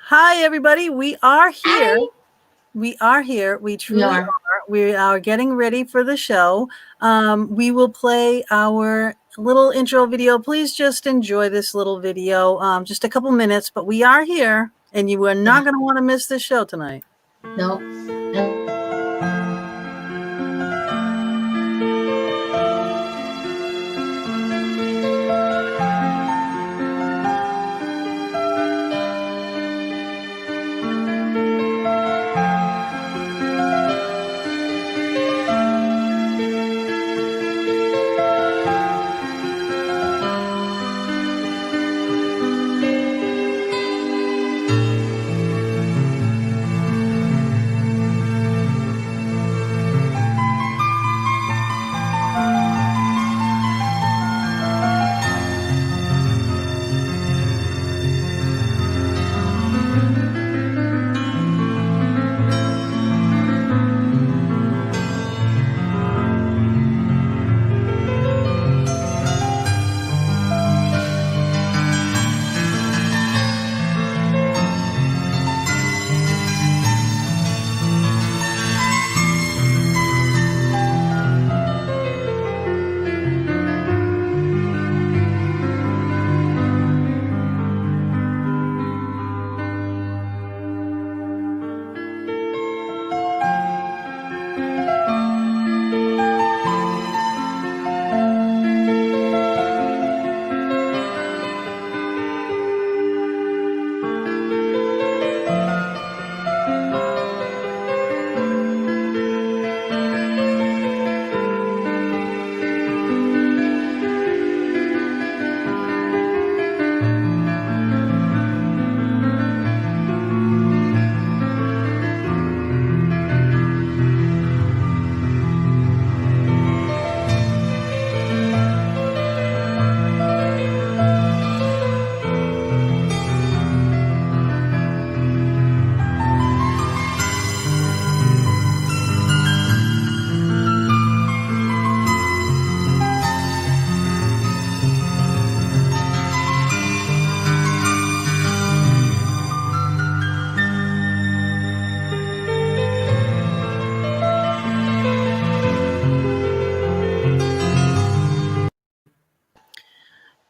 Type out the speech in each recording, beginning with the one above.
Hi, everybody. We are here. Hi. We are here. We We truly are. are. We are getting ready for the show. We will play our little intro video. Please just enjoy this little video, just a couple minutes, but we are here, and you are not going to want to miss this show tonight. No.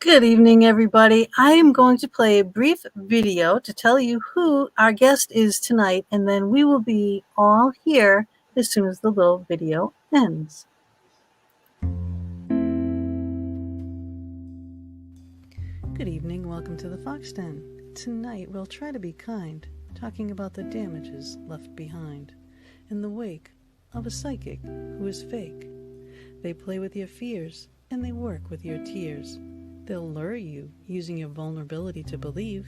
Good evening, everybody. I am going to play a brief video to tell you who our guest is tonight, and then we will be all here as soon as the little video ends. Good evening. Welcome to the Fox Den. Tonight we'll try to be kind, talking about the damages left behind in the wake of a psychic who is fake. They play with your fears and they work with your tears. They'll lure you using your vulnerability to believe,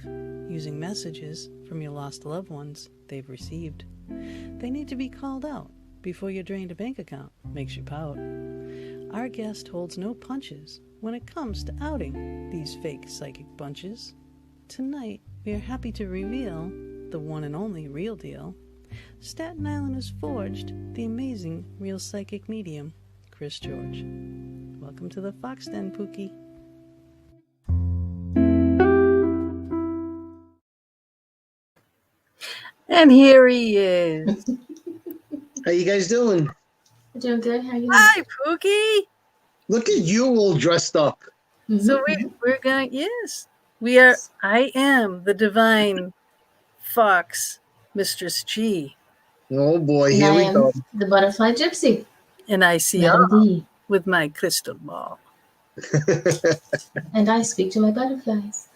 using messages from your lost loved ones they've received. They need to be called out before your drained bank account makes you pout. Our guest holds no punches when it comes to outing these fake psychic bunches. Tonight, we are happy to reveal the one and only real deal. Staten Island has forged the amazing real psychic medium, Chris George. Welcome to the Fox Den, Pookie. And here he is. How you guys doing? We're doing good. How are you? Hi, Pookie. Look at you all dressed up. Mm-hmm. So we're going, yes. We are, I am the divine fox, Mistress G. Oh boy, And here I we am go. the butterfly gypsy. And I see Madam all D. with my crystal ball. And I speak to my butterflies.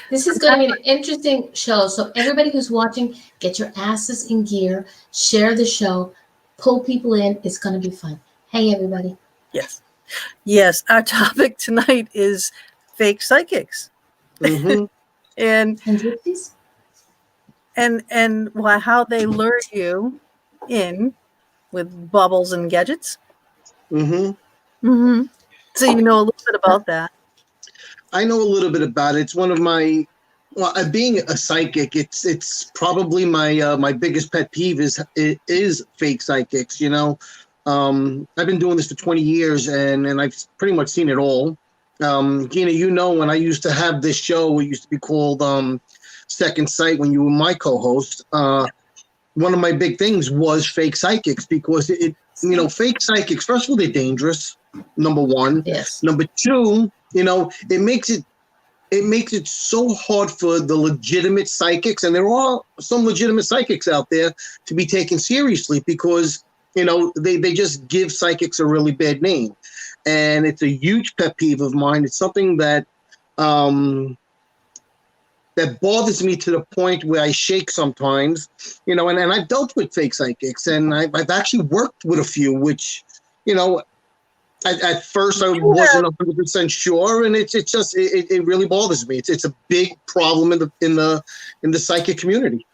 This is going to be an interesting show. So everybody who's watching, get your asses in gear, share the show, pull people in. It's going to be fun. Hey, everybody. Yes. Yes, our topic tonight is fake psychics. Mm-hmm. and gypsies? and how they lure you in with baubles and gadgets. Mm-hmm. Mm-hmm. So you know a little bit about that. I know a little bit about it. It's one of my, well, being a psychic, it's probably my my biggest pet peeve is fake psychics. You know, I've been doing this for 20 years and I've pretty much seen it all. Gina, when I used to have this show, it used to be called Second Sight when you were my co-host. One of my big things was fake psychics because fake psychics, first of all, they're dangerous. Number one. Yes. Number two, it makes it so hard for the legitimate psychics, and there are some legitimate psychics out there, to be taken seriously because, they just give psychics a really bad name. And it's a huge pet peeve of mine. It's something that that bothers me to the point where I shake sometimes, and I've dealt with fake psychics, and I've actually worked with a few, which, at first I wasn't 100% sure, and it really bothers me. It's a big problem in the psychic community.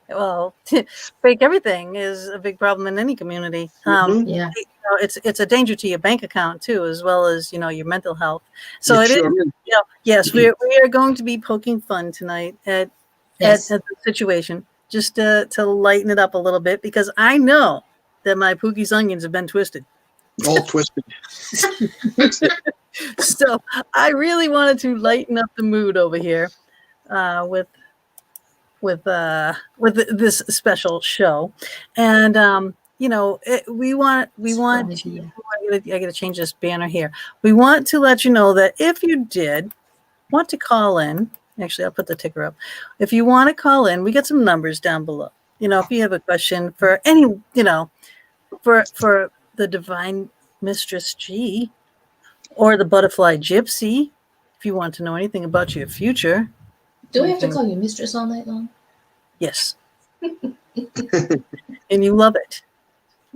Well, fake everything is a big problem in any community. Yeah. It's a danger to your bank account too, as well as your mental health. So It it sure is. Yes, we are going to be poking fun tonight at the situation, just to lighten it up a little bit, because I know that my Pookie's onions have been twisted. All twisted. So I really wanted to lighten up the mood over here with this special show, and we want I gotta change this banner here. We want to let you know that if you did want to call in, actually I'll put the ticker up. If you want to call in, we got some numbers down below. If you have a question for any, for the Divine Mistress G or the Butterfly Gypsy, if you want to know anything about your future. Do we have to call you mistress all night long? Yes. And you love it.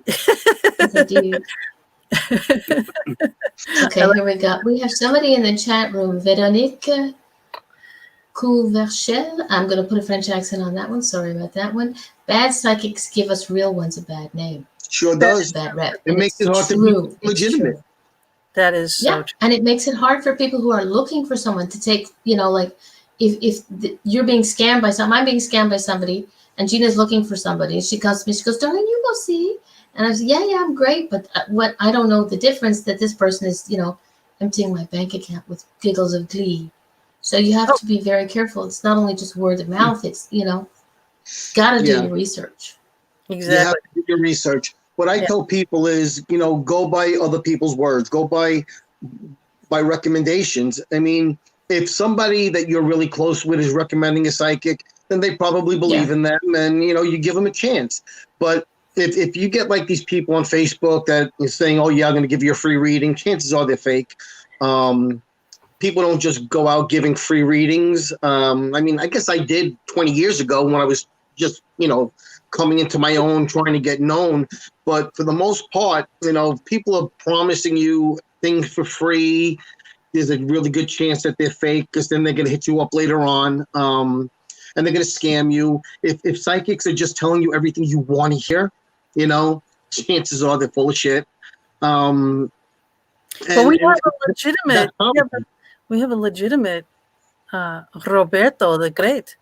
Yes, I do. Okay, here we go. We have somebody in the chat room, Veronique Couverchel. I'm going to put a French accent on that one. Sorry about that one. Bad psychics give us real ones a bad name. Sure does. Bad rep. It makes it hard to be legitimate. That is so true. And it makes it hard for people who are looking for someone to take, like if you're being scammed by I'm being scammed by somebody, and Gina's looking for somebody. She comes to me, she goes, darling, you go see. And I said, yeah, I'm great. But what I don't know the difference that this person is, emptying my bank account with giggles of glee. So you have to be very careful. It's not only just word of mouth. It's, got to do your research. Exactly. You have to do your research. What I tell people is, go by other people's words. Go by recommendations. I mean, if somebody that you're really close with is recommending a psychic, then they probably believe in them, and you give them a chance. But if you get like these people on Facebook that is saying, "Oh yeah, I'm going to give you a free reading," chances are they're fake. People don't just go out giving free readings. I mean, I guess I did 20 years ago when I was just coming into my own, trying to get known. But for the most part, people are promising you things for free. There's a really good chance that they're fake, because then they're going to hit you up later on, and they're going to scam you. If psychics are just telling you everything you want to hear, chances are they're full of shit. But we have a legitimate Roberto the Great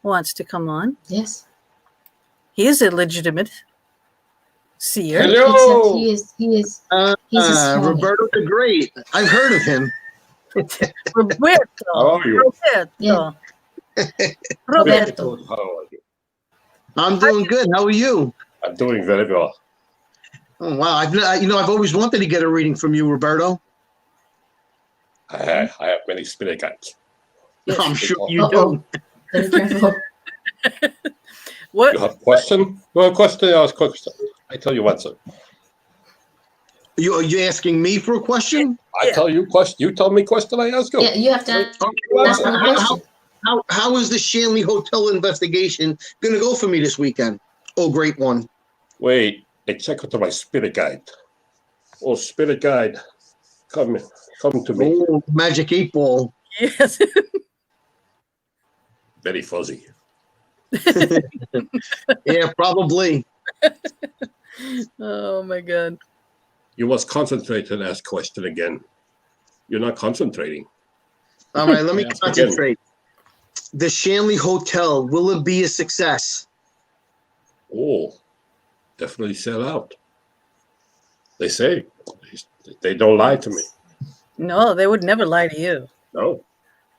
wants to come on. Yes. He is a legitimate seer. Hello. Except he is. He's a Roberto the Great. I've heard of him. Roberto. How are you? Roberto. Yeah. Roberto. How are you? I'm doing good. How are you? I'm doing very well. Oh wow! I've always wanted to get a reading from you, Roberto. I have many spirit guides. I'm sure you do. Very careful. What? You have a question? No question. Ask question. I tell you answer. You asking me for a question? I tell you question. You tell me question. I ask you. Yeah, you have to Okay. ask me a question. How is the Shanley Hotel investigation going to go for me this weekend? Oh, great one. Wait. I check with my spirit guide. Oh, spirit guide, come to me. Oh, magic 8-ball. Yes. Very fuzzy. Yeah, probably. Oh my God. You must concentrate and ask question again. You're not concentrating. All right, let me Ask concentrate. The Shanley Hotel, will it be a success? Oh, definitely sell out. They say. They don't lie to me. No, they would never lie to you. No.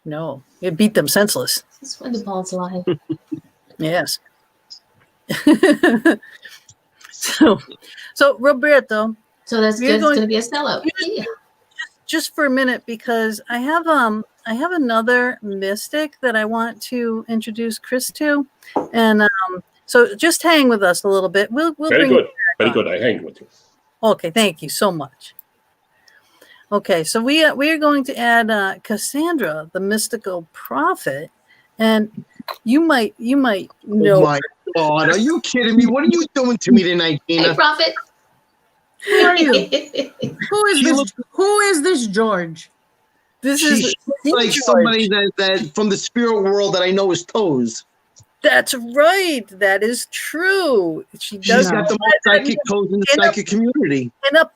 No, you'd beat them senseless. That's when the balls lie. Yes. so Roberto, So that's We're good. It's going- going to be a sellout. Yeah. just for a minute, because I have another mystic that I want to introduce Chris to, and so just hang with us a little bit. We'll Very bring good. Very good. I hang with you. Okay, thank you so much. Okay, so we are going to add Cassandra, the mystical prophet, and you might Oh know. my God, are you kidding me? What are you doing to me tonight, Hey, Tina? Prophet. Who are you? Who is this George? This She's is like George. somebody that from the spirit world that I know is toes. That's right. That is true. She She's does got the most psychic toes in the In a- psychic community. in a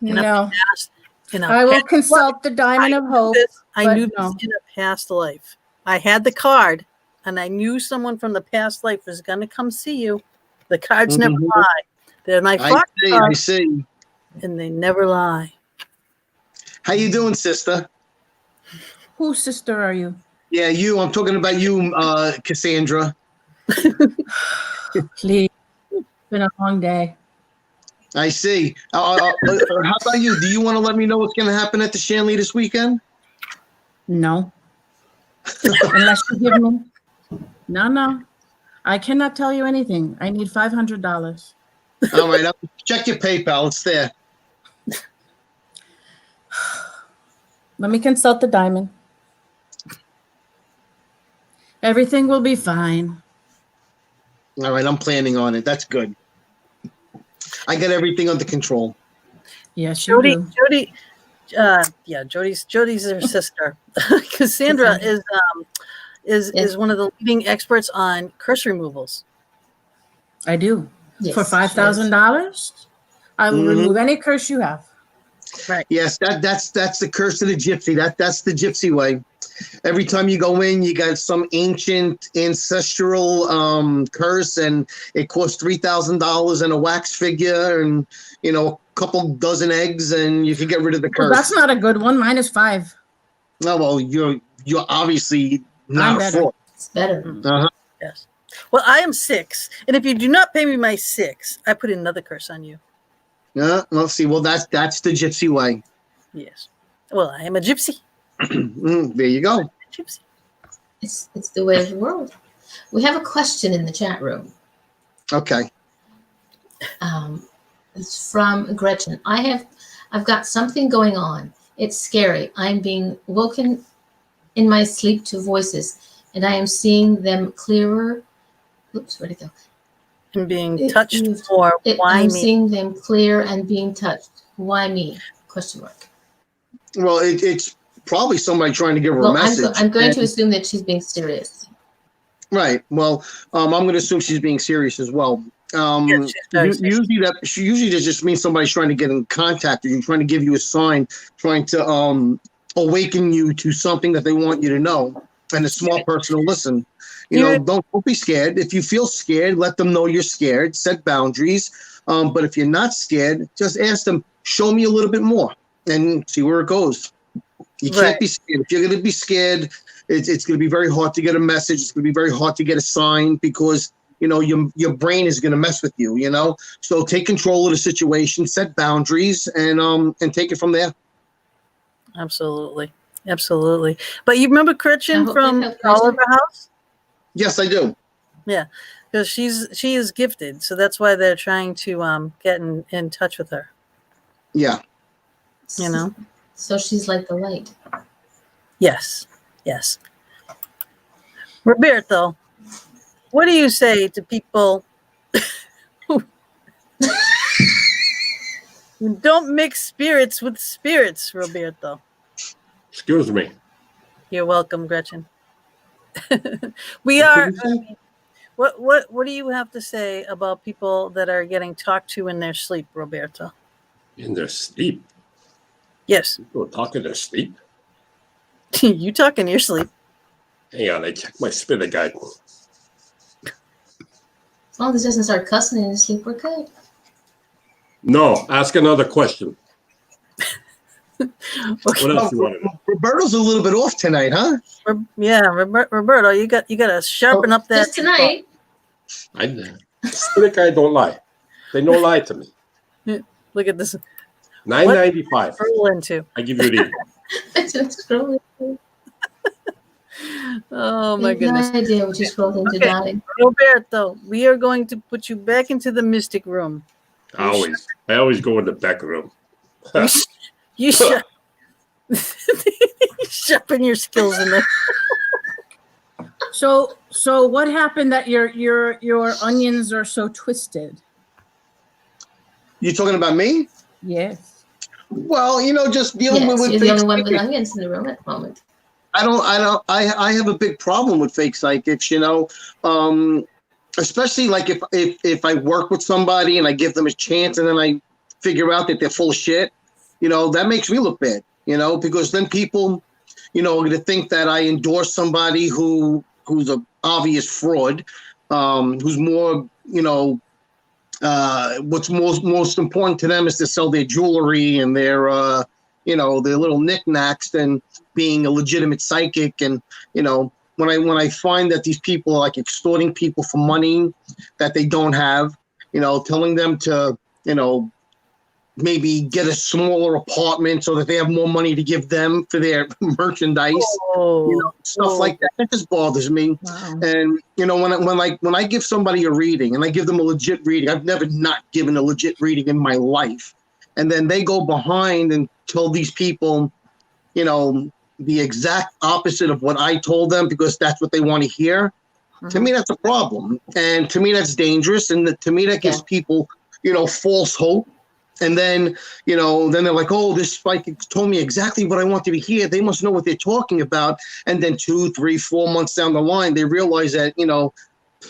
No. past. I will consult the Diamond of Hope. I but knew no. this in a past life. I had the card, and I knew someone from the past life was going to come see you. The cards never Mhm. lie. They're my I fox see. I cards, see. and they never lie. How you doing, sister? Whose sister are you? Yeah, you. I'm talking about you, Cassandra. Please. It's been a long day. I see. How about you? Do you want to let me know what's going to happen at the Shanley this weekend? No. Unless you give me. No. I cannot tell you anything. I need $500. All right, I'll check your PayPal. It's there. Let me consult the Diamond. Everything will be fine. All right, I'm planning on it. That's good. I got everything under control. Yes, you do. Jody, Jody's her sister. Cassandra is one of the leading experts on curse removals. I do. Yes, For $5,000, I will Mhm. remove any curse you have. Yes, that's the curse of the gypsy. That's the gypsy way. Every time you go in, you got some ancient ancestral curse, and it costs $3,000 and a wax figure, and a couple dozen eggs, and you can get rid of the Well, curse. that's not a good one. Mine is 5. No, well, you're obviously I'm not a better. fraud. It's better. Uh-huh. Yes. Well, I am 6, and if you do not pay me my 6, I put another curse on you. Yeah. Well, see, that's the gypsy way. Yes. Well, I am a gypsy. There you go. Gypsy. It's the way of the world. We have a question in the chat room. Okay. It's from Gretchen. I've got something going on. It's scary. I'm being woken in my sleep to voices, and I am seeing them clearer. Oops, where'd it go? And being It touched moved. for why I'm me? seeing them clear and being touched. Why me? Question mark. Well, it's probably somebody trying to give her a Well, message. I'm going to and- assume that she's being serious. Right. Well, I'm going to assume she's being serious as well. Yes, she's very serious. Usually that just means somebody's trying to get in contact with you, trying to give you a sign, trying to awaken you to something that they want you to know. And a small person will listen. Don't be scared. If you feel scared, let them know you're scared. Set boundaries. But if you're not scared, just ask them, show me a little bit more, and see where it goes. You can't be scared. If you're going to be scared, it's going to be very hard to get a message. It's going to be very hard to get a sign because your brain is going to mess with you. So take control of the situation, set boundaries, and take it from there. Absolutely. But you remember Gretchen hope from you have Gretchen. Oliver House? Yes, I do. Yeah, because she is gifted, so that's why they're trying to get in touch with her. Yeah. So she's like the light. Yes. Roberto, what do you say to people who don't mix spirits with spirits, Roberto? Excuse me. You're welcome, Gretchen. We are. What do you have to say about people that are getting talked to in their sleep, Roberto? In their sleep. Yes. People talk in their sleep. You talk in your sleep. Hang on, I check my spirit guide. As long as he doesn't start cussing in his sleep, we're good. No, ask another question. What else you want to know? Roberto's a little bit off tonight, huh? Yeah, Roberto, you got to sharpen up that. Just tonight. Spirit guide don't lie. They don't lie to me. Look at this. $9.95. Roll into. I give you the. Just scrolling. Oh my No goodness. idea what you scrolled into, Okay. darling. Roberto, we are going to put you back into the mystic room. I always go in the back room. You sharpen your skills in there. So what happened that your onions are so twisted? You talking about me? Yes. Well, just dealing Yes, with you're the fake only one with psychics. onions in the room at the moment. I have a big problem with fake psychics, especially like if I work with somebody and I give them a chance and then I figure out that they're full of shit, that makes me look bad, because then people, are going to think that I endorse somebody who's an obvious fraud, who's more, what's most important to them is to sell their jewelry and their little knickknacks than being a legitimate psychic. And when I find that these people are like extorting people for money that they don't have, telling them to maybe get a smaller apartment so that they have more money to give them for their merchandise, stuff like that. That just bothers me. Wow. And when I give somebody a reading and I give them a legit reading, I've never not given a legit reading in my life. And then they go behind and tell these people, the exact opposite of what I told them because that's what they want to hear. Mm-hmm. To me, that's a problem. And to me, that's dangerous. And to me, that gives people, false hope. And then, then they're like, oh, this psychic told me exactly what I wanted to hear. They must know what they're talking about. And then 2, 3, 4 months down the line, they realize that,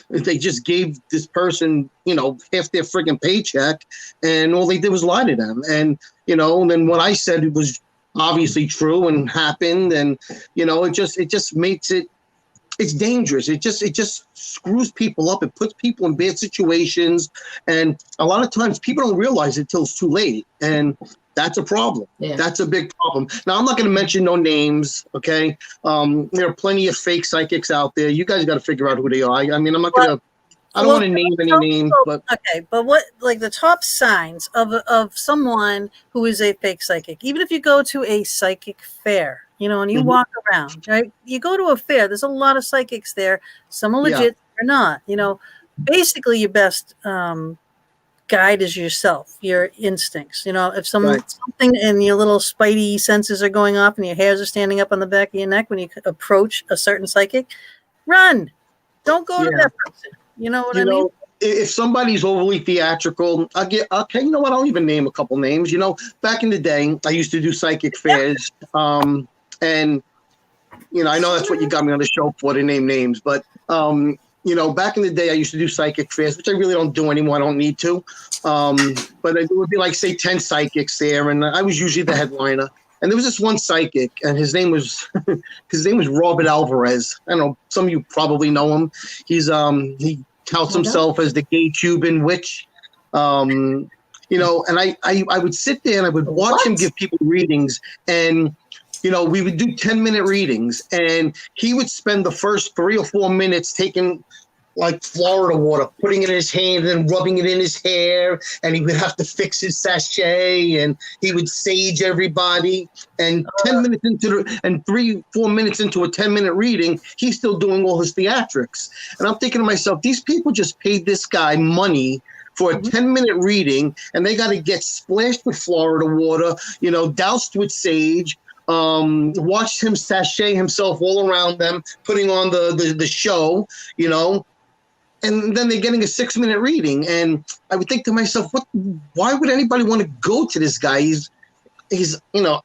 they just gave this person, half their friggin' paycheck, and all they did was lie to them. And, and then what I said was obviously true and happened. And, it just makes it's dangerous. It just screws people up. It puts people in bad situations. And a lot of times people don't realize it till it's too late. And that's a problem. Yeah. That's a big problem. Now, I'm not going to mention no names, okay? There are plenty of fake psychics out there. You guys got to figure out who they are. I mean, I'm not going to, I don't want to name any names, but. Okay, but what, like the top signs of someone who is a fake psychic, even if you go to a psychic fair, and you walk around, right? You go to a fair, there's a lot of psychics there. Some are legit, or not. Basically your best guide is yourself, your instincts. If something and your little spidey senses are going off and your hairs are standing up on the back of your neck when you approach a certain psychic, run. Don't go to that person. You know what I mean? If somebody's overly theatrical, okay, you know what? I'll even name a couple names. Back in the day, I used to do psychic fairs. And, I know that's what you got me on the show for, to name names. But, back in the day, I used to do psychic fairs, which I really don't do anymore. I don't need to. But it would be like, say, 10 psychics there. And I was usually the headliner. And there was this one psychic, and his name was Robert Alvarez. I don't know. Some of you probably know him. He touts himself as the gay Cuban witch. And I would sit there and I would watch him give people readings, and we would do 10-minute readings, and he would spend the first 3 or 4 minutes taking like Florida water, putting it in his hand and rubbing it in his hair, and he would have to fix his sachet, and he would sage everybody. And 10 minutes and 3-4 minutes into a 10-minute reading, he's still doing all his theatrics. And I'm thinking to myself, these people just paid this guy money for a 10-minute reading, and they got to get splashed with Florida water, doused with sage, watched him sachet himself all around them, putting on the show, and then they're getting a 6-minute reading. And I would think to myself, why would anybody want to go to this guy? He's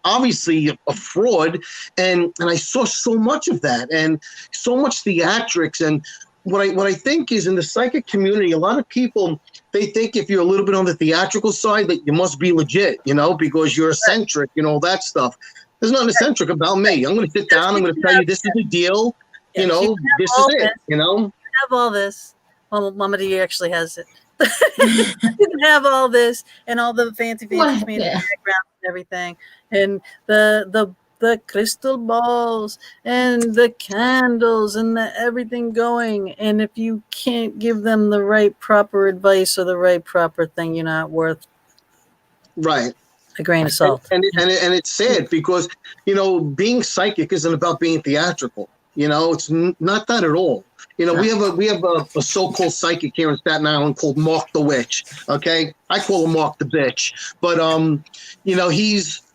obviously a fraud. And I saw so much of that and so much theatrics. And what I think is, in the psychic community, a lot of people, they think if you're a little bit on the theatrical side that you must be legit, because you're eccentric, that stuff. There's nothing eccentric about me. I'm going to sit down. I'm going to tell you this is the deal. This is it. Have all this. Well, Mama D actually has it. You can have all this and all the fancy Well, made yeah. backgrounds and everything, and the crystal balls and the candles and the everything going. And if you can't give them the right proper advice or the right proper thing, you're not worth Right. a grain of salt. And it's sad because, being psychic isn't about being theatrical. It's not that at all. We have a so-called psychic here in Staten Island called Mark the Witch. Okay, I call him Mark the Bitch. But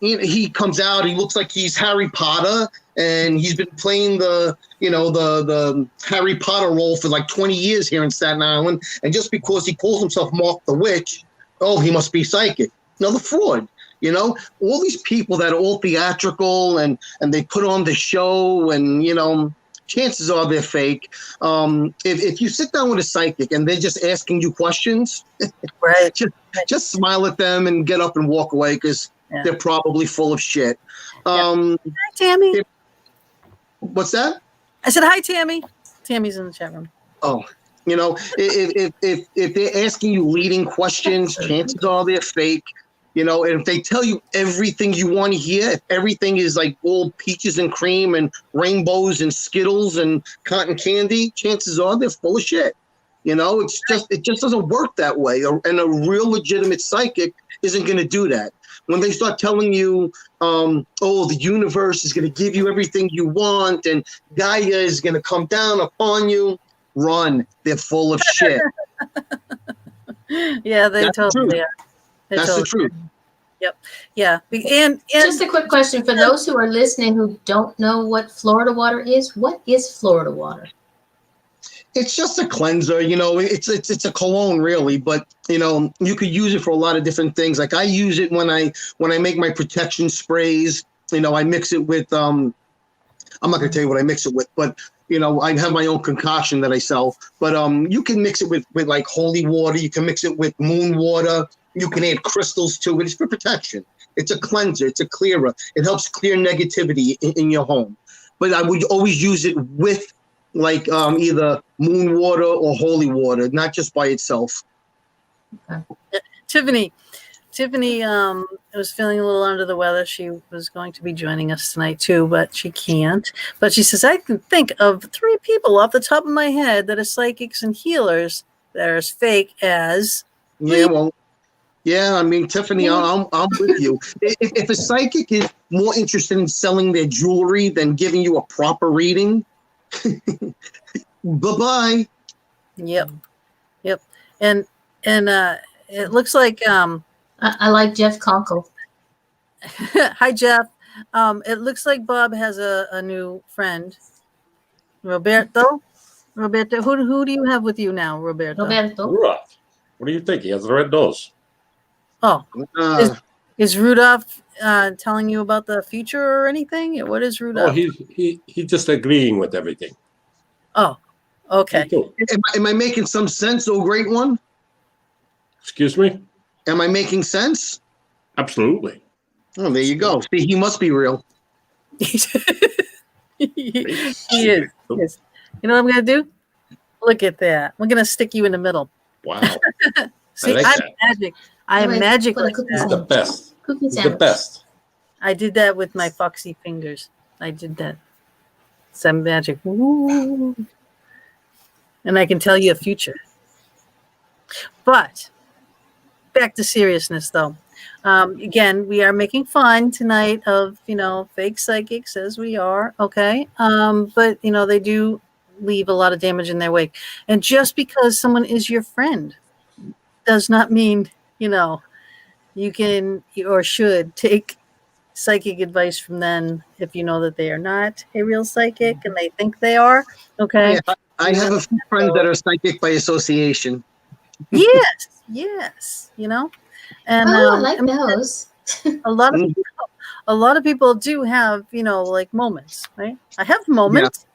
he comes out. He looks like he's Harry Potter, and he's been playing the Harry Potter role for like 20 years here in Staten Island. And just because he calls himself Mark the Witch, he must be psychic. Another fraud. All these people that are all theatrical and they put on the show and, chances are they're fake. If you sit down with a psychic and they're just asking you questions, Right. just smile at them and get up and walk away because they're probably full of shit. Hi, Tammy. What's that? I said, hi, Tammy. Tammy's in the chat room. Oh, if they're asking you leading questions, chances are they're fake. And if they tell you everything you want to hear, if everything is like all peaches and cream and rainbows and Skittles and cotton candy, chances are they're full of shit. It just doesn't work that way. And a real legitimate psychic isn't going to do that. When they start telling you, the universe is going to give you everything you want and Gaia is going to come down upon you, run. They're full of shit. Yeah, they That's totally the truth. are. That's the truth. Yep. Yeah. And Just a quick question for those who are listening who don't know what Florida water is. What is Florida water? It's just a cleanser, it's a cologne really, but you could use it for a lot of different things. Like I use it when I make my protection sprays, I mix it with I'm not gonna tell you what I mix it with, but I have my own concoction that I sell. But you can mix it with like holy water, you can mix it with moon water, you can add crystals to it. It's for protection. It's a cleanser, it's a clearer. It helps clear negativity in your home. But I would always use it with like either moon water or holy water, not just by itself. Okay. Tiffany was feeling a little under the weather. She was going to be joining us tonight too, but she can't. But she says, I can think of 3 people off the top of my head that are psychics and healers that are as fake as. Yeah, well, yeah, I mean, Tiffany, I'm with you. If a psychic is more interested in selling their jewelry than giving you a proper reading, bye-bye. Yep. And it looks like I like Jeff Conkle. hi Jeff. It looks like Bob has a new friend. Roberto, who do you have with you now, Roberto? Rudolph. What do you think? He has the red nose. Oh, is Rudolph telling you about the future or anything? What is Rudolph? Oh, he's just agreeing with everything. Oh, okay. Me too. Am I making some sense, oh great one? Excuse me? Am I making sense? Absolutely. Oh, there you go. See, he must be real. he is. Yes. You know what I'm gonna do? Look at that. We're gonna stick you in the middle. Wow. See, like I'm that. magic. I'm magic like He's that. the best. Cookie He's the sandwich. best. I did that with my foxy fingers. I did that. Some magic. Ooh. And I can tell you a future. But back to seriousness, though. Again, we are making fun tonight of, fake psychics as we are. Okay. But, they do leave a lot of damage in their wake. And just because someone is your friend does not mean, you can or should take psychic advice from them if you know that they are not a real psychic and they think they are. Okay. Yeah, I have a few friends that are psychic by association. Yes. And I like those. a lot of people do have, like moments, right? I have moments.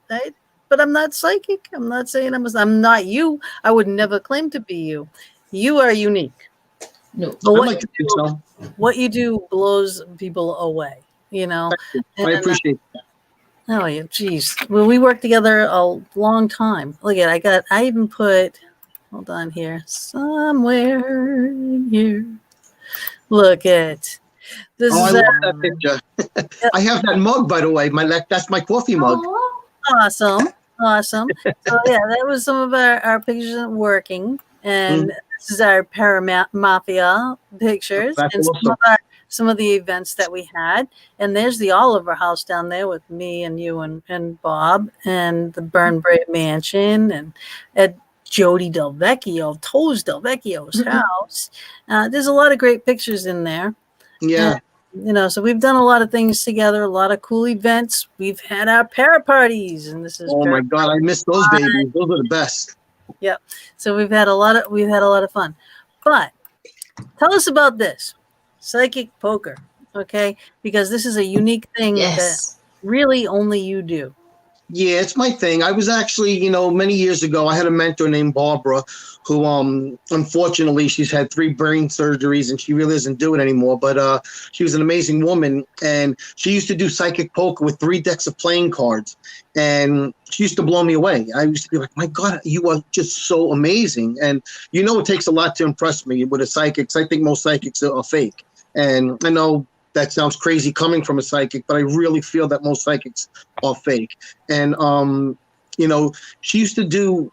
Right? But I'm not psychic. I'm not saying I'm not you. I would never claim to be you. You are unique. No. But I'd like to think so. what you do blows people away, I appreciate that. Oh yeah, geez. Well, we worked together a long time. Look at I even put Hold on here. Somewhere in here. Look at this. Oh, I Is love that picture. I have that mug, by the way. That's my coffee mug. Aw. awesome. Awesome. So yeah, that was some of our pictures working. And this is our Paramafia pictures That's and awesome. some of the events that we had. And there's the Oliver House down there with me and you and Bob, and the Burn Brave Mansion, and at Jody Delvecchio, Toes Delvecchio's house. There's a lot of great pictures in there. Yeah. So we've done a lot of things together, a lot of cool events. We've had our para parties, and this is Oh my God, I miss those babies. Those are the best. Yep. So we've had a lot of fun. But tell us about this psychic poker, okay? Because this is a unique thing that really only you do. Yeah, it's my thing. I was actually, many years ago, I had a mentor named Barbara who, unfortunately, she's had 3 brain surgeries and she really doesn't do it anymore. But she was an amazing woman, and she used to do psychic poker with 3 decks of playing cards. And she used to blow me away. I used to be like, my God, you are just so amazing. And it takes a lot to impress me with a psychic. I think most psychics are fake. And I know that sounds crazy coming from a psychic, but I really feel that most psychics are fake. And, she used to do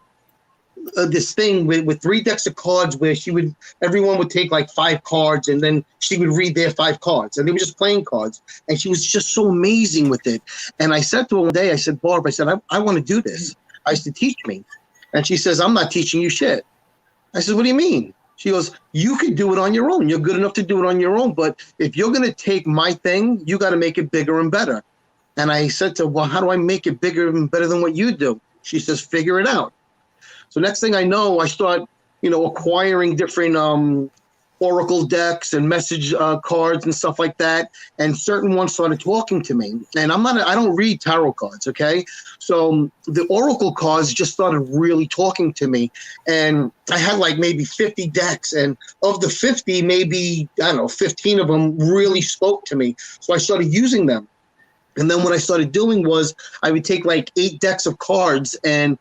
this thing with 3 decks of cards where everyone would take like 5 cards, and then she would read their 5 cards, and they were just playing cards. And she was just so amazing with it. And I said to her one day, I said, Barb, I want to do this. I said, teach me. And she says, I'm not teaching you shit. I said, what do you mean? She goes, you could do it on your own. You're good enough to do it on your own. But if you're going to take my thing, you got to make it bigger and better. And I said to her, well, how do I make it bigger and better than what you do? She says, figure it out. So next thing I know, I start, acquiring different oracle decks and message cards and stuff like that. And certain ones started talking to me. And I don't read tarot cards, okay? So the oracle cards just started really talking to me. And I had like maybe 50 decks. And of the 50, maybe, 15 of them really spoke to me. So I started using them. And then what I started doing was I would take like 8 decks of cards and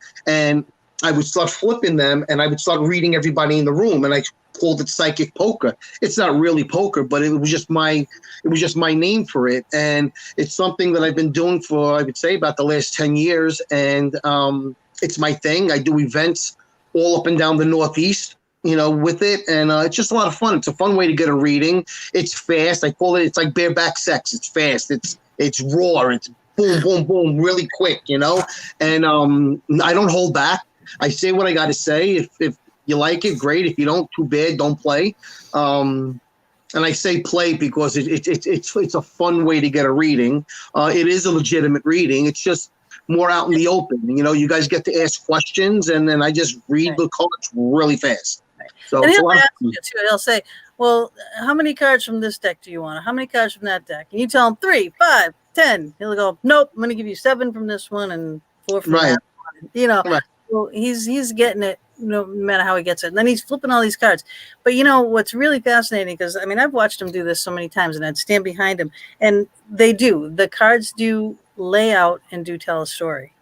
I would start flipping them, and I would start reading everybody in the room, and I called it psychic poker. It's not really poker, but it was just my name for it. And it's something that I've been doing for, I would say, about the last 10 years. And it's my thing. I do events all up and down the Northeast, with it. And it's just a lot of fun. It's a fun way to get a reading. It's fast. I call it's like bareback sex. It's fast. It's raw. It's boom, boom, boom, really quick, And I don't hold back. I say what I got to say. If you like it, great. If you don't, too bad. Don't play. And I say play because it's a fun way to get a reading. It is a legitimate reading. It's just more out in the open. You guys get to ask questions, and then I just read the cards really fast. So and he'll ask you too. He'll say, well, how many cards from this deck do you want? How many cards from that deck? And you tell him 3, 5, 10. He'll go, nope, I'm going to give you 7 from this one and 4 from that one. Right. Well, he's getting it no matter how he gets it. And then he's flipping all these cards. But what's really fascinating, because I've watched him do this so many times, and I'd stand behind him, and the cards do lay out and do tell a story,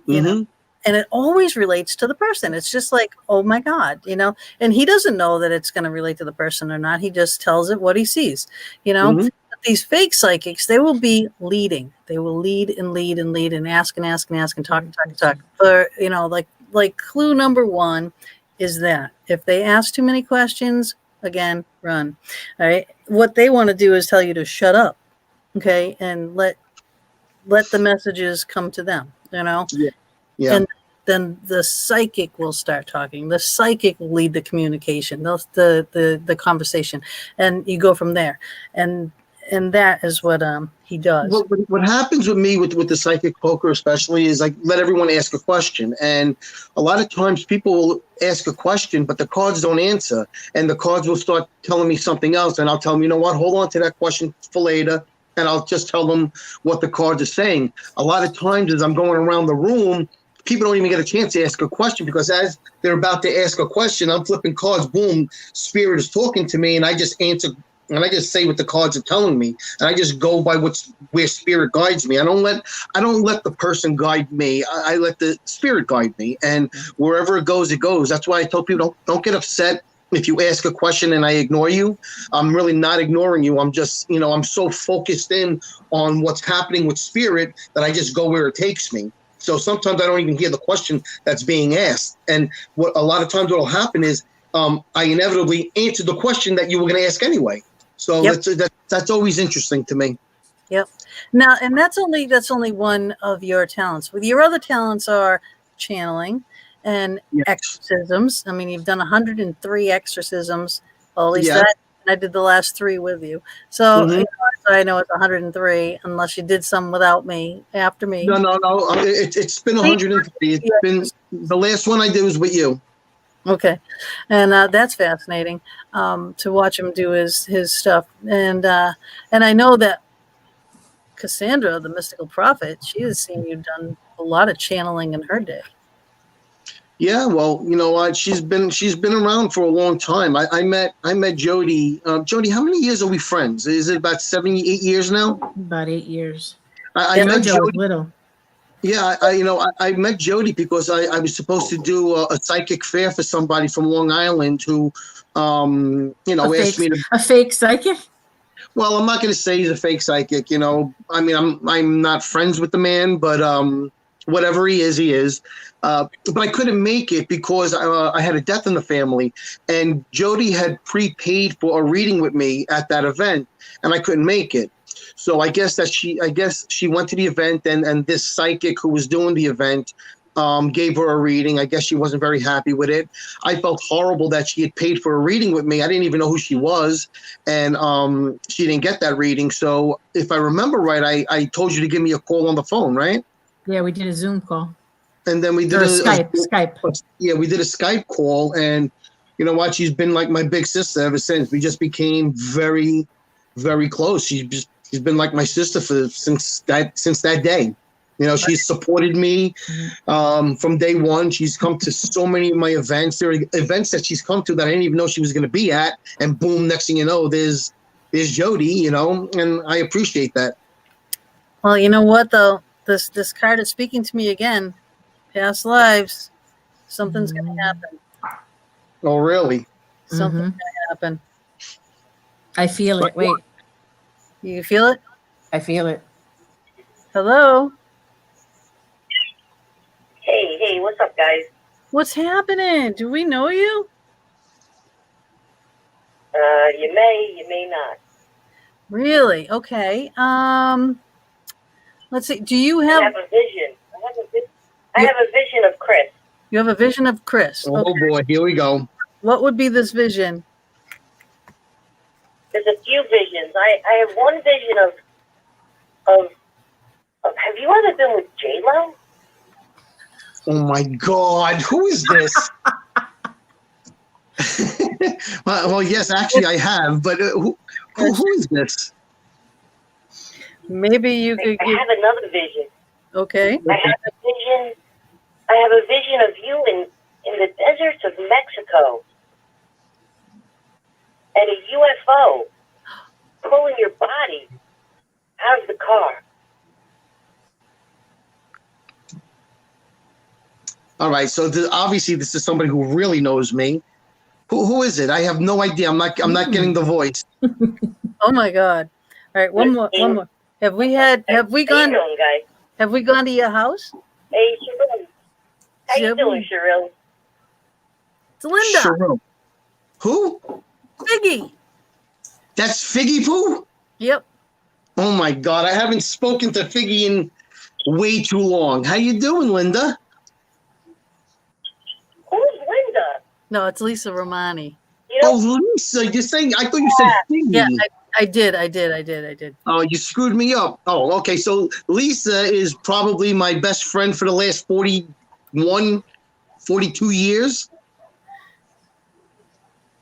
you know, and it always relates to the person. It's just like, oh my God, and he doesn't know that it's going to relate to the person or not. He just tells it what he sees, But these fake psychics, they will be leading. They will lead and lead and lead and ask and ask and ask and talk and talk and talk. But, like clue number 1 is that if they ask too many questions, again, run. All right. What they want to do is tell you to shut up. Okay. And let the messages come to them, Yeah. And then the psychic will start talking. The psychic will lead the communication, the conversation, and you go from there. And that is what he does. What happens with me with the psychic poker especially is I let everyone ask a question. And a lot of times people will ask a question, but the cards don't answer. And the cards will start telling me something else. And I'll tell them, you know what, hold on to that question for later. And I'll just tell them what the cards are saying. A lot of times as I'm going around the room, people don't even get a chance to ask a question, because as they're about to ask a question, I'm flipping cards, boom, spirit is talking to me, and I just answer and I just say what the cards are telling me, and I just go by where spirit guides me. I don't let the person guide me. I let the spirit guide me, and wherever it goes, it goes. That's why I tell people don't get upset if you ask a question and I ignore you. I'm really not ignoring you. I'm just, I'm so focused in on what's happening with spirit that I just go where it takes me. So sometimes I don't even hear the question that's being asked. And what a lot of times what will happen is I inevitably answer the question that you were going to ask anyway. So that's always interesting to me. Yep. Now, and that's only one of your talents. With your other talents are channeling and exorcisms. I mean, you've done 103 exorcisms. Well, at least that. And I did the last 3 with you. So I know it's 103, unless you did some without me, after me. No. It's been 103. It's been the last one I did was with you. Okay, and that's fascinating to watch him do his stuff. And I know that Cassandra, the mystical prophet, she has seen you done a lot of channeling in her day. Yeah, well, you know what? She's been around for a long time. I met Jody. Jody, how many years are we friends? Is it about 7, 8 years now? About 8 years. I met Jody was Jody. little. Yeah, I met Jody because I was supposed to do a psychic fair for somebody from Long Island who, asked me to. A fake psychic? Well, I'm not going to say he's a fake psychic. I mean, I'm not friends with the man, but whatever he is, he is. But I couldn't make it because I had a death in the family, and Jody had prepaid for a reading with me at that event, and I couldn't make it. So I guess she went to the event, and this psychic who was doing the event gave her a reading. I guess she wasn't very happy with it. I felt horrible that she had paid for a reading with me. I didn't even know who she was, and she didn't get that reading. So if I remember right, I told you to give me a call on the phone, right? Yeah, we did a Zoom call. And then we did Skype. Yeah, we did a Skype call, and you know what? She's been like my big sister ever since. We just became very, very close. She's been like my sister since that day. She's supported me from day one. She's come to so many of my events. There are events that she's come to that I didn't even know she was going to be at, and boom, next thing you know, there's Jody. And I appreciate that. Well, you know what though, this card is speaking to me again. Past lives, something's going to happen. Oh, really? Something's going to happen. I feel it. Wait. You feel it? I feel it. Hello? Hey, what's up, guys? What's happening? Do we know you? You may not. Really? Okay. Let's see. Do you have... I have a vision. I have a vision of Chris. You have a vision of Chris. Oh, boy. Here we go. What would be this vision? There's a few visions. I have one vision of have you ever been with J-Lo? Oh my God, who is this? well, yes, actually I have, but who is this? Maybe you could I have another vision. Okay. I have a vision of you in the deserts of Mexico. And a UFO pulling your body out of the car. All right, so obviously this is somebody who really knows me. Who is it? I have no idea. I'm not getting the voice. Oh my God! All right, one more. Have we gone to your house? Hey, Cheryl. How you doing, Cheryl? It's Linda. Cheryl. Who? Figgy. That's Figgy Poo? Yep. Oh my God, I haven't spoken to Figgy in way too long. How you doing, Linda? Who's Linda? No, it's Lisa Romani. Oh, Lisa, you're saying, I thought you said Figgy. Yeah, I did. Oh, you screwed me up. Oh, okay. So Lisa is probably my best friend for the last 41, 42 years.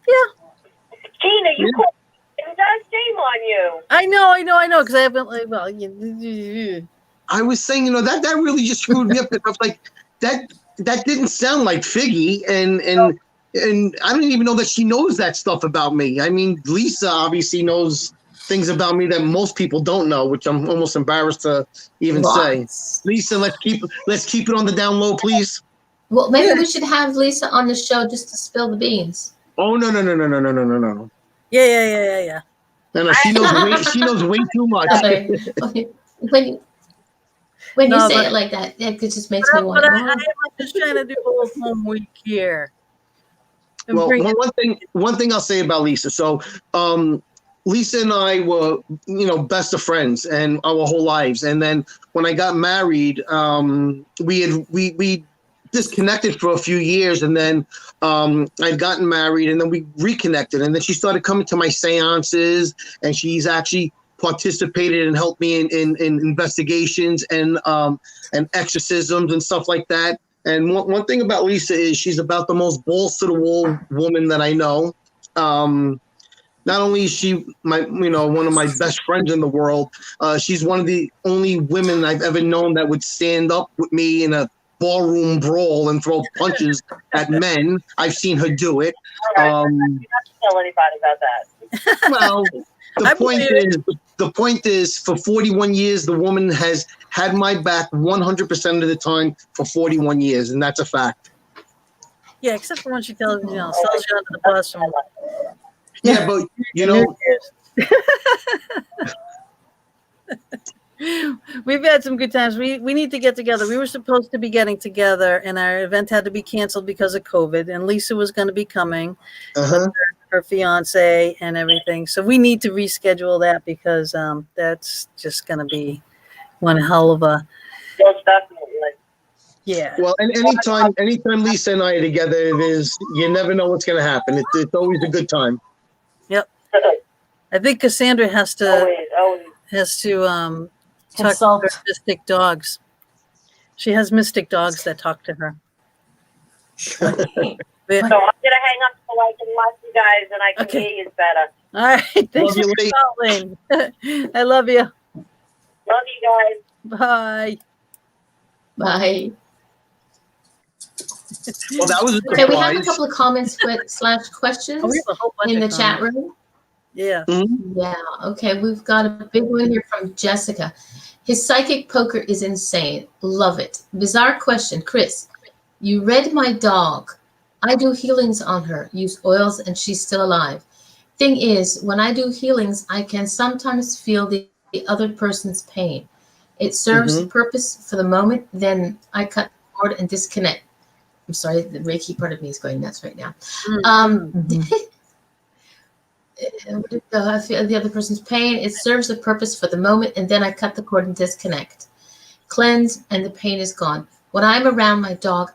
Yeah. Gina, you called Linda. Shame on you. I know, because I haven't, I was saying, that really just screwed me up. I was like, that didn't sound like Figgy, and and I don't even know that she knows that stuff about me. I mean, Lisa obviously knows things about me that most people don't know, which I'm almost embarrassed to even say. Lots. Lisa, let's keep it on the down low, please. Well, maybe we should have Lisa on the show just to spill the beans. Oh no. Yeah. No, she knows way too much. Sorry. When you No, say but- it like that, it just makes me want But to. I'm just trying to do a little home week here. And Well, bring it- one thing I'll say about Lisa. So, Lisa and I were, best of friends and our whole lives. And then when I got married, we disconnected for a few years, and then I'd gotten married, and then we reconnected. And then she started coming to my seances, and she's actually participated and helped me in investigations and exorcisms and stuff like that. And one thing about Lisa is she's about the most balls to the wall woman that I know. Not only is she one of my best friends in the world, she's one of the only women I've ever known that would stand up with me in a ballroom brawl and throw punches at men. I've seen her do it. All right, you don't have to tell anybody about that. Well, the point is, for 41 years, the woman has had my back 100% of the time for 41 years, and that's a fact. yeah, except for when she tells sells you under the bus. From, Yeah, but We've had some good times. We need to get together. We were supposed to be getting together, and our event had to be canceled because of COVID. And Lisa was going to be coming, her fiance and everything. So we need to reschedule that because that's just going to be one hell of a Most definitely. yeah. Well, and anytime Lisa and I are together, you never know what's going to happen. It's always a good time. I think Cassandra has to Always. talk Consult. to her mystic dogs. She has mystic dogs that talk to her. So I'm gonna hang up so I can watch you guys and I can Okay. hear you better. All right. Thanks Love for you, calling. I love you. Love you guys. Bye. Bye. Well, that was a Okay, we have a surprise. couple of comments / questions Oh, we have a whole bunch in the of chat comments. room. Yeah. Yeah, okay, we've got a big one here from Jessica. His psychic poker is insane. Love it. Bizarre question. Chris, you read my dog. I do healings on her, use oils, and she's still alive. Thing is, when I do healings, I can sometimes feel the other person's pain. It serves the purpose for the moment, then I cut the cord and disconnect. I'm sorry, the Reiki part of me is going nuts right now. I feel the other person's pain. It serves the purpose for the moment, and then I cut the cord and disconnect. Cleanse, and the pain is gone. When I'm around my dog,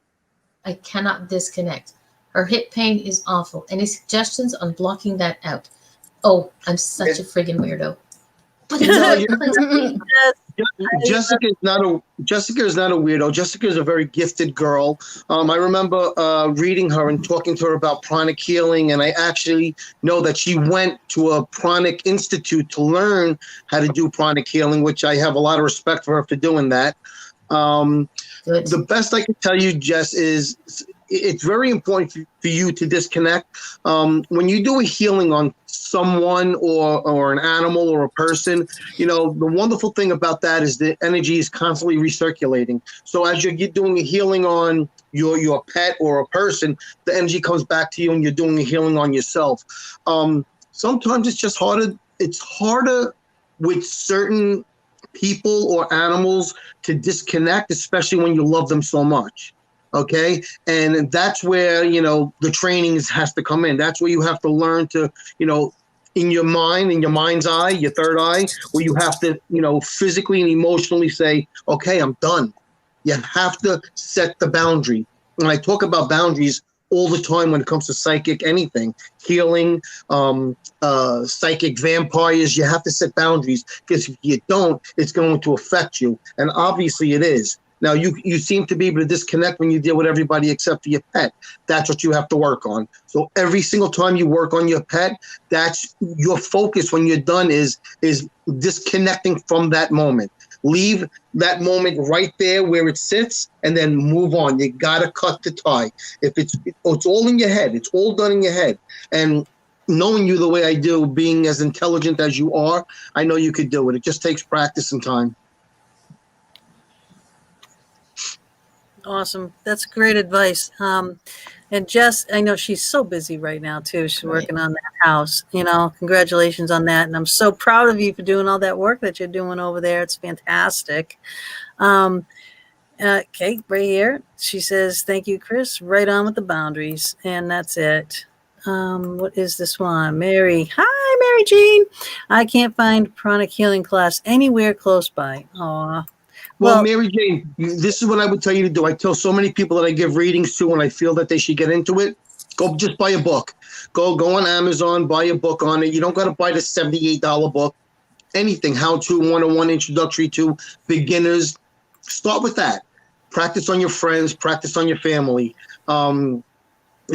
I cannot disconnect. Her hip pain is awful. Any suggestions on blocking that out? Oh, I'm such a friggin' weirdo. But it's all cleansing. Jessica is not a weirdo. Jessica is a very gifted girl. I remember reading her and talking to her about pranic healing, and I actually know that she went to a pranic institute to learn how to do pranic healing, which I have a lot of respect for her for doing that. Good. The best I can tell you, Jess, is it's very important for you to disconnect. When you do a healing on someone or an animal or a person, the wonderful thing about that is the energy is constantly recirculating. So as you're doing a healing on your pet or a person, the energy comes back to you and you're doing a healing on yourself. Sometimes it's just harder. It's harder with certain people or animals to disconnect, especially when you love them so much. Okay. And that's where, the training has to come in. That's where you have to learn to, in your mind, in your mind's eye, your third eye, where you have to, physically and emotionally say, okay, I'm done. You have to set the boundary. And I talk about boundaries all the time when it comes to psychic, anything, healing, psychic vampires. You have to set boundaries, because if you don't, it's going to affect you. And obviously it is. Now, you seem to be able to disconnect when you deal with everybody except for your pet. That's what you have to work on. So every single time you work on your pet, that's your focus when you're done is disconnecting from that moment. Leave that moment right there where it sits, and then move on. You gotta cut the tie. If it's all in your head, it's all done in your head. And knowing you the way I do, being as intelligent as you are, I know you could do it. It just takes practice and time. Awesome. That's great advice. And Jess, I know she's so busy right now too. She's working on that house. Congratulations on that. And I'm so proud of you for doing all that work that you're doing over there. It's fantastic. Kate, right here, she says, thank you, Chris. Right on with the boundaries. And that's it. What is this one? Mary. Hi, Mary Jean. I can't find pranic healing class anywhere close by. Aw. Well, Mary Jane, this is what I would tell you to do. I tell so many people that I give readings to when I feel that they should get into it, go just buy a book. Go on Amazon, buy a book on it. You don't got to buy the $78 book. Anything, how-to, 101, introductory to beginners. Start with that. Practice on your friends, practice on your family, and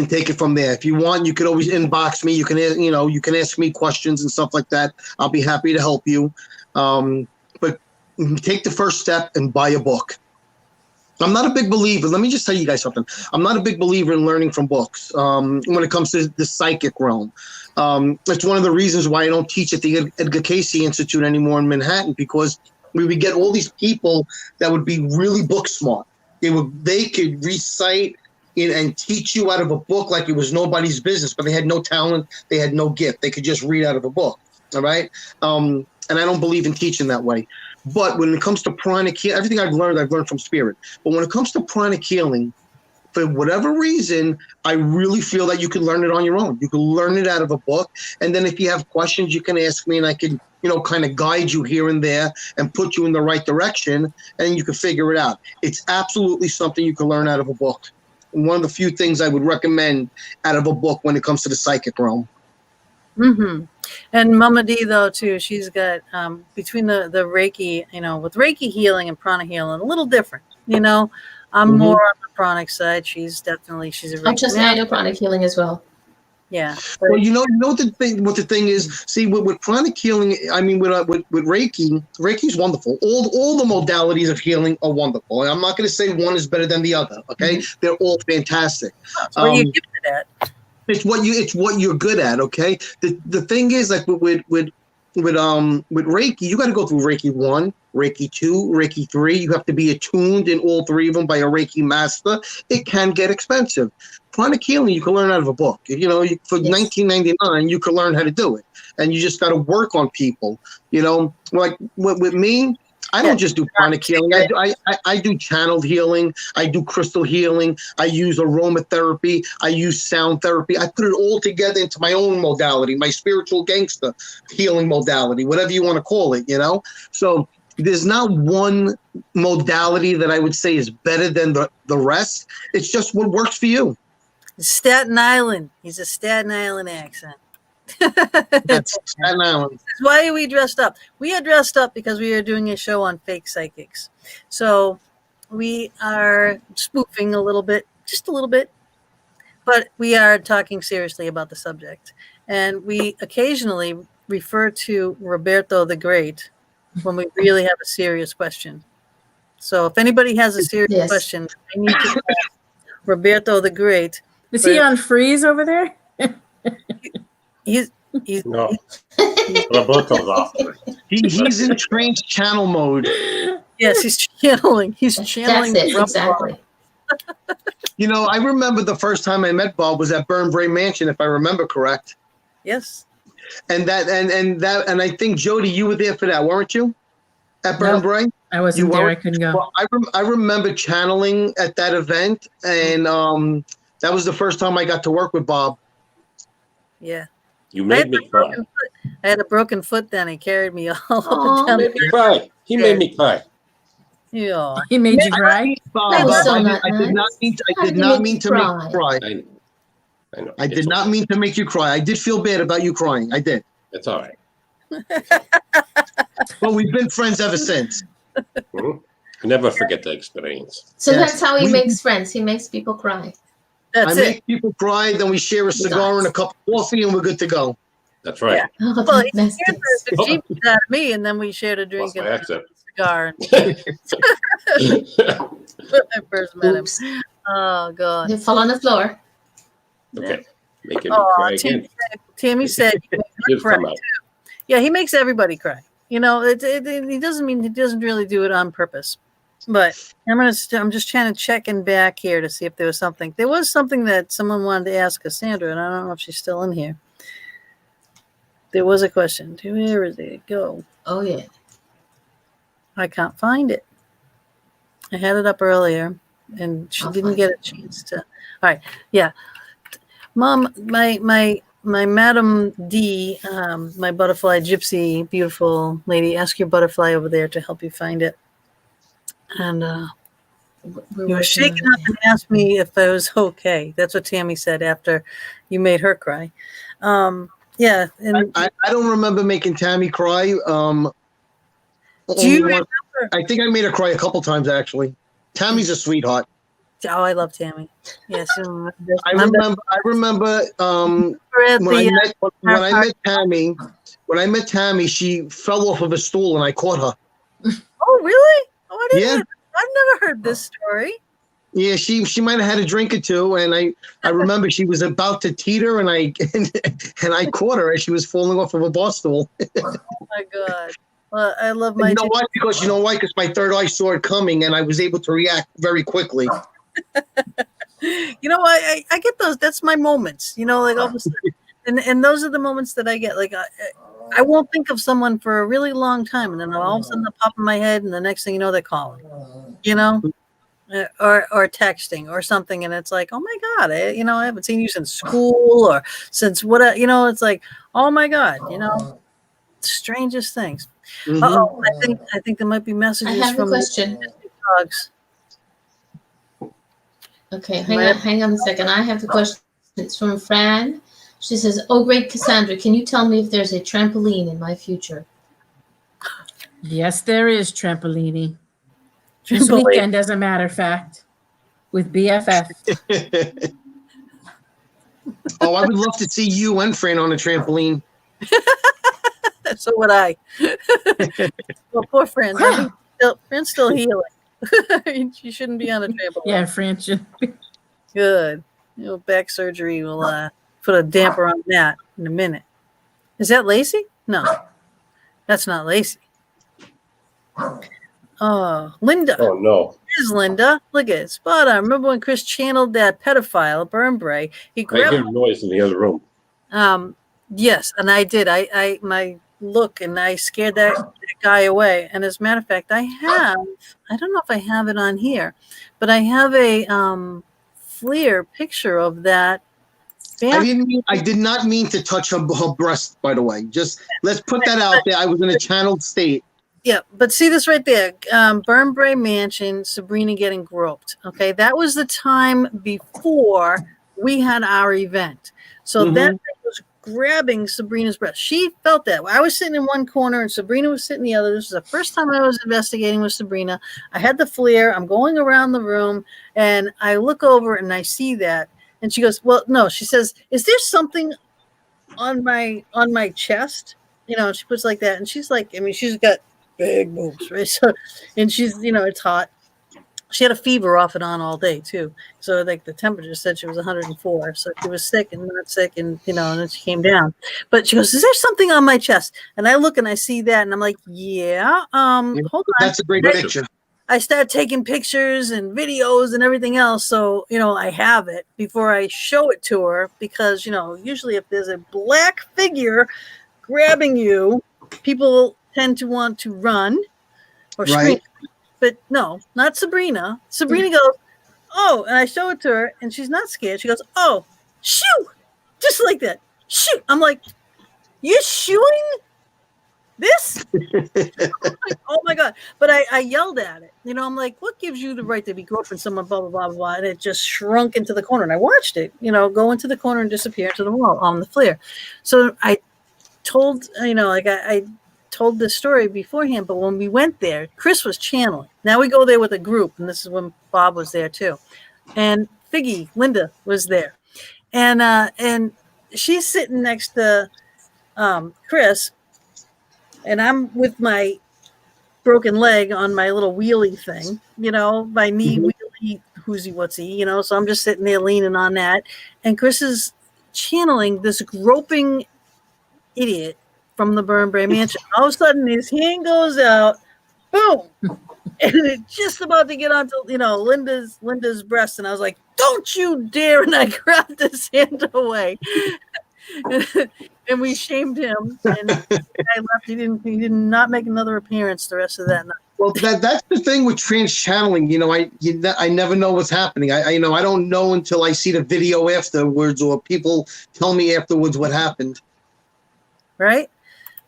take it from there. If you want, you could always inbox me. You can ask me questions and stuff like that. I'll be happy to help you. But take the first step and buy a book. I'm not a big believer. Let me just tell you guys something. I'm not a big believer in learning from books when it comes to the psychic realm. It's one of the reasons why I don't teach at the Edgar Cayce Institute anymore in Manhattan, because we would get all these people that would be really book smart. They could recite and teach you out of a book like it was nobody's business, but they had no talent. They had no gift. They could just read out of a book. All right. And I don't believe in teaching that way. But when it comes to pranic healing, everything I've learned from spirit. But when it comes to pranic healing, for whatever reason, I really feel that you can learn it on your own. You can learn it out of a book. And then if you have questions, you can ask me and I can, kind of guide you here and there and put you in the right direction, and you can figure it out. It's absolutely something you can learn out of a book. And one of the few things I would recommend out of a book when it comes to the psychic realm. Mm-hmm. And Mama D, though, too, she's got between the Reiki, with Reiki healing and prana healing, a little different. I'm more on the pranic side. She's a Reiki. I know pranic healing as well. Yeah. Well, what the thing is. See, with pranic healing, I mean, with Reiki, Reiki's wonderful. All the modalities of healing are wonderful. And I'm not going to say one is better than the other. Okay, they're all fantastic. What are you gifted at? It's what you're good at. Okay. The thing is, like with Reiki, you got to go through Reiki 1, Reiki 2, Reiki 3. You have to be attuned in all three of them by a Reiki master. It can get expensive. Pranic healing, you can learn out of a book. For $19.99, you can learn how to do it, and you just got to work on people. Like with me. I don't just do pranic healing. I do channeled healing. I do crystal healing. I use aromatherapy. I use sound therapy. I put it all together into my own modality, my spiritual gangster healing modality, whatever you want to call it, So there's not one modality that I would say is better than the rest. It's just what works for you. Staten Island. He's a Staten Island accent. That's Staten Island. Why are we dressed up? We are dressed up because we are doing a show on fake psychics. So we are spoofing just a little bit, but we are talking seriously about the subject. And we occasionally refer to Roberto the Great when we really have a serious question. So if anybody has a serious question, I need to ask Roberto the Great. Is he on freeze over there? He's No. Roberto's off. He's in trance channel mode. Yes, he's channeling. He's channeling. That's it, exactly. I remember the first time I met Bob was at Burn Bray Mansion, if I remember correct. Yes. And I think Jody, you were there for that, weren't you? At Burn Bray? I wasn't there. I couldn't go. Well, I remember channeling at that event, and that was the first time I got to work with Bob. Yeah. You made me cry. I had a broken foot then. He carried me all up He and made me cry. He made me cry. Yeah. He made you cry? That was so I not did not mean to make you cry. I know. I did not mean to make you cry. I did feel bad about you crying. I did. It's all right. But we've been friends ever since. Mhm. I never forget the experience. So Yes. that's how he makes friends. He makes people cry. That's I it. make people cry, then we share a cigar and a cup of coffee, and we're good to go. That's right. Yeah. Oh, Well, he that's scared the jeep out of me, and then we shared a drink. Lost my accent. car when I first met him. Oops. Oh God. They fall on the floor. Okay, making me Oh, cry again. Tammy said you make her You've cry come out. too. Yeah, he makes everybody cry. You know, he doesn't mean he doesn't really do it on purpose. But I'm just trying to check in back here to see if there was something. There was something that someone wanted to ask Cassandra, and I don't know if she's still in here. There was a question. Where did it go? Oh yeah. I can't find it. I had it up earlier, and she I'll didn't find get a chance to. All right, yeah, Mom, my Madam D, my butterfly gypsy, beautiful lady. Ask your butterfly over there to help you find it. And We're you were working shaking on up and asked me if I was okay. That's what Tammy said after you made her cry. Yeah, and I don't remember making Tammy cry. do Only you one- remember? I think I made her cry a couple times actually. Tammy's a sweetheart. Oh, I love Tammy. Yes, I remember when I met Tammy, she fell off of a stool and I caught her. Oh, really? Oh, I didn't. Yeah. I've never heard this story. Yeah, she might have had a drink or two, and I remember she was about to teeter, and I caught her as she was falling off of a bar stool. Oh my God. Well, I love my. You know what? Because my third eye saw it coming, and I was able to react very quickly. You know, I get those. That's my moments. You know, like all of a sudden, and those are the moments that I get. Like I won't think of someone for a really long time, and then all of a sudden they'll pop in my head, and the next thing you know, they're calling. You know. Or texting or something, and it's like, oh my God, I haven't seen you since school or since what, it's like, oh my God, strangest things. Mhm. Uh-oh, I think there might be I messages have a from question. dogs. Okay, hang on a second. I have the question. It's from Fran. She says, "Oh, great Cassandra, can you tell me if there's a trampoline in my future?" Yes, there is trampolini. This Trampoline. weekend, as a matter of fact, with BFF. Oh, I would love to see you and Fran on a trampoline. So would I. Well, poor friend. Friend's still healing. She shouldn't be on a trampoline. Yeah, French. Good. Back surgery will put a damper on that in a minute. Is that Lacey? No, that's not Lacey. Oh, Linda. Oh no! Here's Linda. Look at it. Spot on. Remember when Chris channeled that pedophile, Burnbray? He I grabbed. hear noise in the other room. Yes, and I did. I my look, and I scared that guy away. And as a matter of fact, I don't know if I have it on here, but I have a FLIR picture of that. I did not mean to touch her breast, by the way. Just let's put that out there. I was in a channeled state. Yeah, but see this right there. Burnbray Mansion, Sabrina getting groped. Okay, that was the time before we had our event. So that thing was grabbing Sabrina's breast. She felt that. I was sitting in one corner and Sabrina was sitting in the other. This was the first time I was investigating with Sabrina. I had the FLIR. I'm going around the room and I look over and I see that. And she goes, well, no, she says, is there something on my chest? She puts like that. And she's like, she's got big boobs, right? So, and she's, it's hot. She had a fever off and on all day too. So like the temperature said she was 104. So she was sick and not sick, and and then she came down. But she goes, "Is there something on my chest?" And I look and I see that, and I'm like, "Yeah, hold on." That's a great picture. I start taking pictures and videos and everything else. So, I have it before I show it to her because, usually if there's a black figure grabbing you, people tend to want to run or scream. Right. But no, not Sabrina. Sabrina goes, oh, and I show it to her and she's not scared. She goes, oh, shoo, just like that. Shoot. I'm like, you're shooting this? Oh my God. But I yelled at it. I'm like, what gives you the right to be groping someone, blah, blah, blah, blah. And it just shrunk into the corner. And I watched it, go into the corner and disappear into the wall on the FLIR. So I told, I told this story beforehand, but when we went there, Chris was channeling. Now we go there with a group, and this is when Bob was there too. And Figgy, Linda, was there. And she's sitting next to Chris, and I'm with my broken leg on my little wheelie thing, my knee wheelie, who's he, what's he, so I'm just sitting there leaning on that. And Chris is channeling this groping idiot from the Burn Bray Mansion. All of a sudden, his hand goes out, boom, and it's just about to get onto, Linda's breast. And I was like, don't you dare. And I grabbed his hand away. And we shamed him, and I left. He did not make another appearance the rest of that night. Well, that's the thing with trans channeling. I never know what's happening. I don't know until I see the video afterwards, or people tell me afterwards what happened. Right?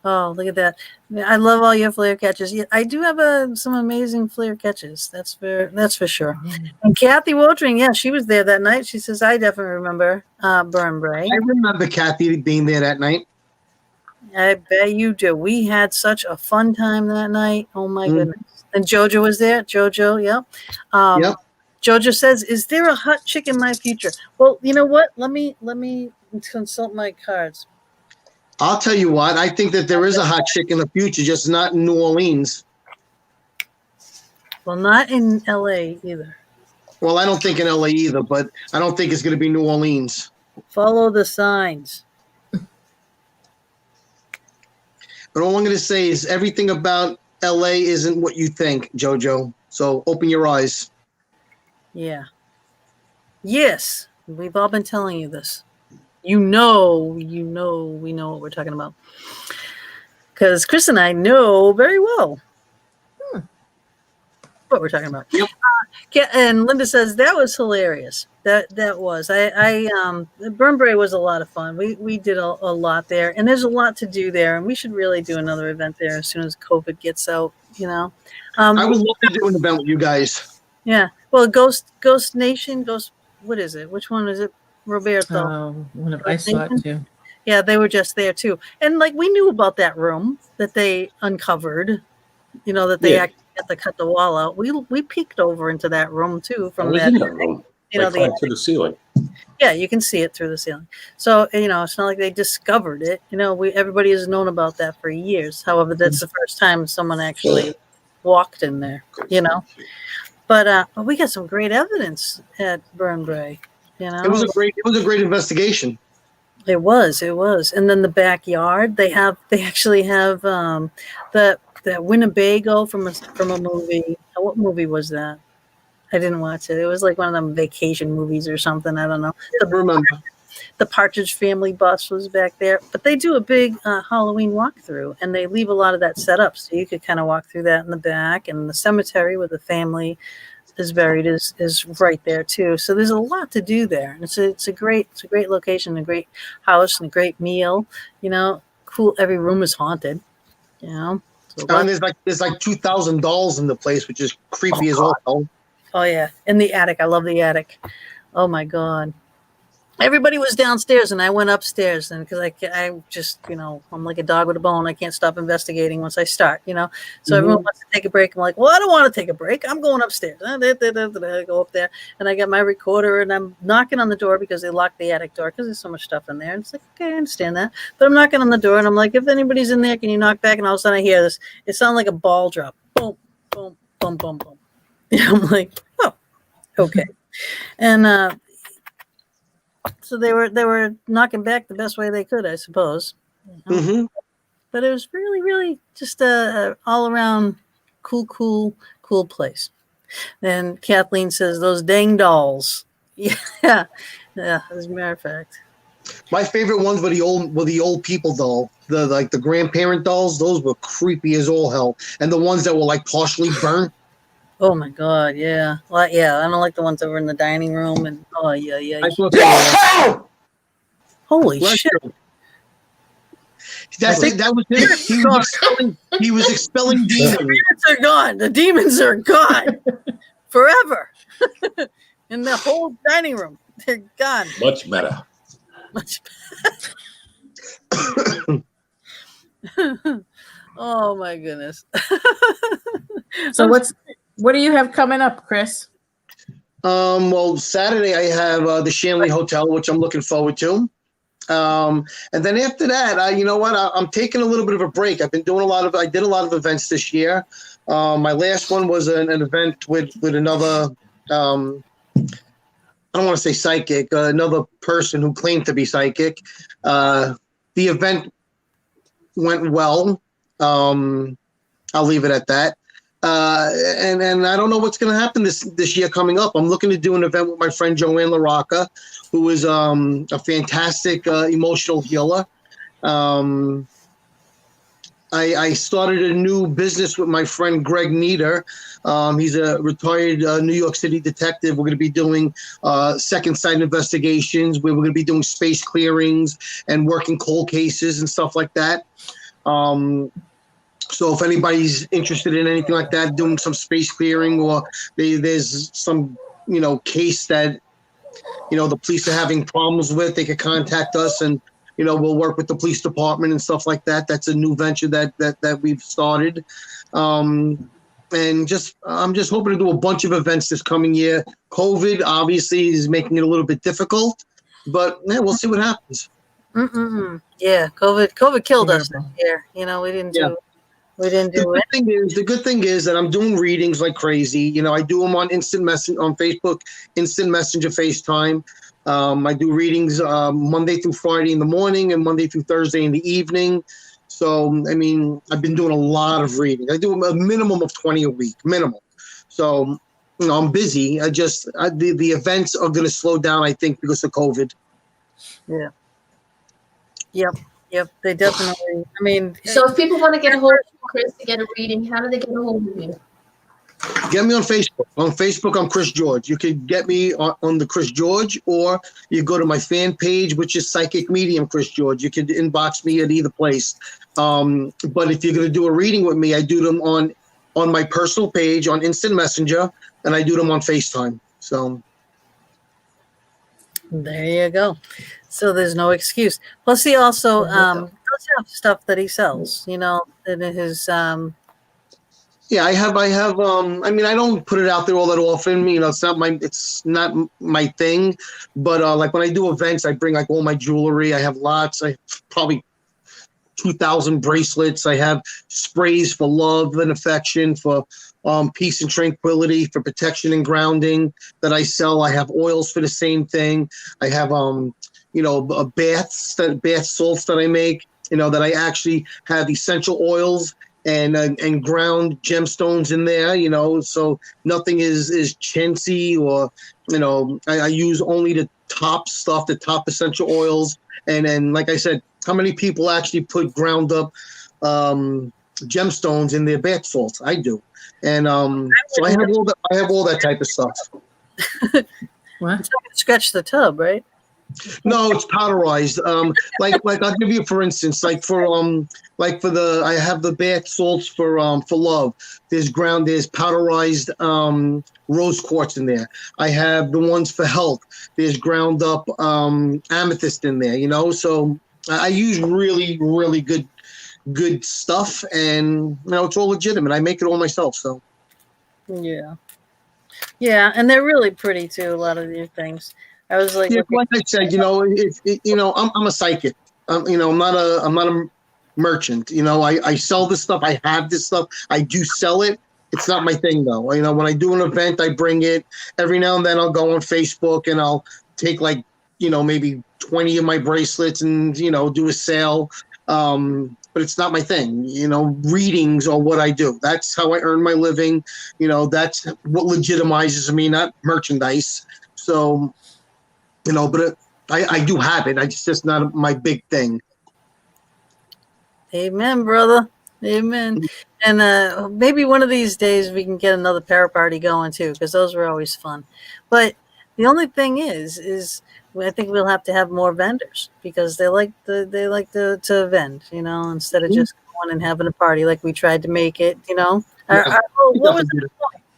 Oh, look at that! I love all your flare catches. Yeah, I do have some amazing flare catches. That's for sure. And Kathy Wotring, yeah, she was there that night. She says, I definitely remember Burn Bray. I remember Kathy being there that night. I bet you do. We had such a fun time that night. Oh my goodness! And JoJo was there. JoJo, yeah. Yep. JoJo says, "Is there a hot chick in my future?" Well, you know what? Let me consult my cards. I'll tell you what. I think that there is a hot chick in the future, just not in New Orleans. Well, not in LA either. Well, I don't think in LA either, but I don't think it's going to be New Orleans. Follow the signs. But all I'm going to say is everything about LA isn't what you think, JoJo. So open your eyes. Yeah. Yes, we've all been telling you this. We know what we're talking about. Because Chris and I know very well what we're talking about. Yep. And Linda says that was hilarious. That was. Burn Bray was a lot of fun. We did a lot there, and there's a lot to do there, and we should really do another event there as soon as COVID gets out. I would love to do an event with you guys. Yeah. Well, Ghost Nation, what is it? Which one is it? Roberto. I saw it too. Yeah, they were just there too. And we knew about that room that they uncovered, that they actually had to cut the wall out. We peeked over into that room too from that. In that room. I climbed to the ceiling. Yeah, you can see it through the ceiling. So, it's not like they discovered it. Everybody has known about that for years. However, that's the first time someone actually walked in there, But we got some great evidence at Burn Bray. It was a great investigation. It was. And then the backyard, they actually have that Winnebago from a movie. What movie was that? I didn't watch it. It was like one of them vacation movies or something. I don't know. The Partridge Family bus was back there. But they do a big Halloween walkthrough, and they leave a lot of that set up, so you could kind of walk through that in the back. And the cemetery where the family is buried is right there too. So there's a lot to do there. It's a great location, a great house, and a great meal. Cool. Every room is haunted. So and there's like 2,000 dolls in the place, which is creepy as all. Oh yeah, in the attic. I love the attic. Oh my God. Everybody was downstairs, and I went upstairs, and because I just, I'm like a dog with a bone. I can't stop investigating once I start, So everyone wants to take a break. I'm like, well, I don't want to take a break. I'm going upstairs. I go up there, and I got my recorder, and I'm knocking on the door because they locked the attic door because there's so much stuff in there. And it's like, okay, I understand that, but I'm knocking on the door, and I'm like, if anybody's in there, can you knock back? And all of a sudden, I hear this. It sounded like a ball drop. Boom, boom, boom, boom, boom. And I'm like, oh, okay, and so they were knocking back the best way they could, I suppose. But it was really, really just a all around cool place. And Kathleen says those dang dolls. Yeah. As a matter of fact. My favorite ones were the old people doll. The grandparent dolls. Those were creepy as all hell. And the ones that were like partially burnt. Oh my God, yeah. Well, yeah, I don't like the ones that were in the dining room and holy shit. That was it. He was expelling demons. The demons are gone. The demons are gone. Forever. In the whole dining room. They're gone. Much better. Oh my goodness. So what do you have coming up, Chris? Well, Saturday I have the Shanley Hotel, which I'm looking forward to. And then after that, you know what? I'm taking a little bit of a break. I did a lot of events this year. My last one was an event with another. I don't want to say psychic. Another person who claimed to be psychic. The event went well. I'll leave it at that. And I don't know what's going to happen this year coming up. I'm looking to do an event with my friend Joanne LaRocca, who is a fantastic emotional healer. I started a new business with my friend Greg Nieder. He's a retired New York City detective. We're going to be doing second sight investigations, where we're going to be doing space clearings and working cold cases and stuff like that. So if anybody's interested in anything like that, doing some space clearing, or there's some, case that, the police are having problems with, they could contact us, and, we'll work with the police department and stuff like that. That's a new venture that we've started. And I'm just hoping to do a bunch of events this coming year. COVID obviously is making it a little bit difficult, but we'll see what happens. Yeah, COVID killed us this year. We didn't do. We didn't do it. The good thing is that I'm doing readings like crazy. I do them on instant message on Facebook, instant messenger, FaceTime. I do readings Monday through Friday in the morning and Monday through Thursday in the evening. So, I've been doing a lot of reading. I do a minimum of 20 a week, minimum. So, I'm busy. The events are going to slow down, I think, because of COVID. Yeah. Yep. They definitely. So if people want to get a hold of Chris to get a reading, how do they get a hold of you? Get me on Facebook. On Facebook, I'm Chris George. You can get me on the Chris George, or you go to my fan page, which is Psychic Medium Chris George. You can inbox me at either place. But if you're going to do a reading with me, I do them on my personal page on Instant Messenger, and I do them on FaceTime. So there you go. So there's no excuse. Plus, he also does have stuff that he sells. In his. Yeah, I have. I don't put it out there all that often. It's not my thing. But like when I do events, I bring like all my jewelry. I have lots. I have probably 2,000 bracelets. I have sprays for love and affection, for peace and tranquility, for protection and grounding that I sell. I have oils for the same thing. I have bath salts that I make. That I actually have essential oils and ground gemstones in there, so nothing is chintzy, or, I use only the top stuff, the top essential oils. And then, like I said, how many people actually put ground up gemstones in their bath salts? I do. And so I have all that type of stuff. What? It's not gonna scratch the tub, right? No, it's powderized. Like I'll give you, for instance, I have the bath salts for love. There's powderized rose quartz in there. I have the ones for health. There's ground up amethyst in there. So I use really, really good stuff, and it's all legitimate. I make it all myself. So yeah, and they're really pretty too. A lot of your things. I was like, like I said, I'm a psychic. I'm not a merchant. I sell this stuff. I have this stuff. I do sell it. It's not my thing though. When I do an event, I bring it. Every now and then I'll go on Facebook and I'll take maybe 20 of my bracelets and, do a sale. But it's not my thing. Readings are what I do. That's how I earn my living. That's what legitimizes me, not merchandise. So, but I do have it. It's just not my big thing. Amen, brother. Amen. And maybe one of these days we can get another para party going too, because those were always fun. But the only thing is I think we'll have to have more vendors, because they like to vend, instead of just going and having a party like we tried to make it,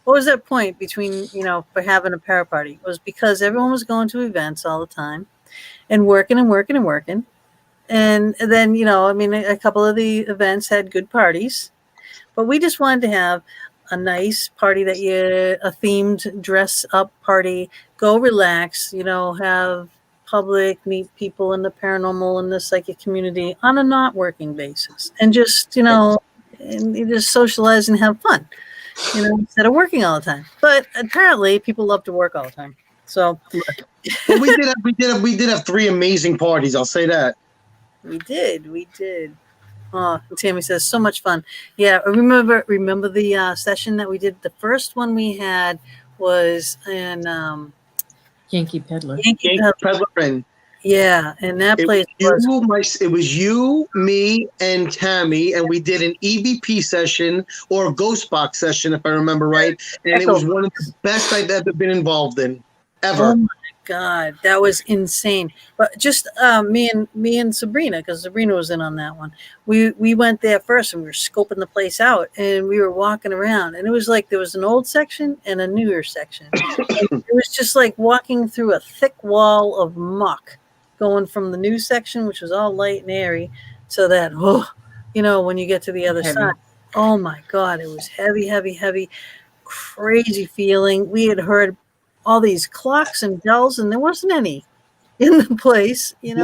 What was that point between, for having a para party? It was because everyone was going to events all the time and working. And then, a couple of the events had good parties, but we just wanted to have a nice party a themed dress up party, go relax, have public, meet people in the paranormal and the psychic community on a not working basis, and just, and you just socialize and have fun, instead of working all the time. But apparently, people love to work all the time. So Well, we did have 3 amazing parties. I'll say that. we did. Oh, Tammy says so much fun. Yeah, remember the session that we did. The first one we had was in Yankee Peddler. Yankee Yankee Peddler. Peddler, and Yeah, and that place was it was you, me, and Tammy, and we did an EVP session or a Ghost Box session, if I remember right. And it was one of the best I've ever been involved in, ever. Oh my God, that was insane. But just me and Sabrina, because Sabrina was in on that one. We went there first and we were scoping the place out, and we were walking around, and it was like there was an old section and a newer section. It was just like walking through a thick wall of muck, going from the new section, which was all light and airy, to that, when you get to the other side. Oh my God, it was heavy, crazy feeling. We had heard all these clocks and bells, and there wasn't any in the place, I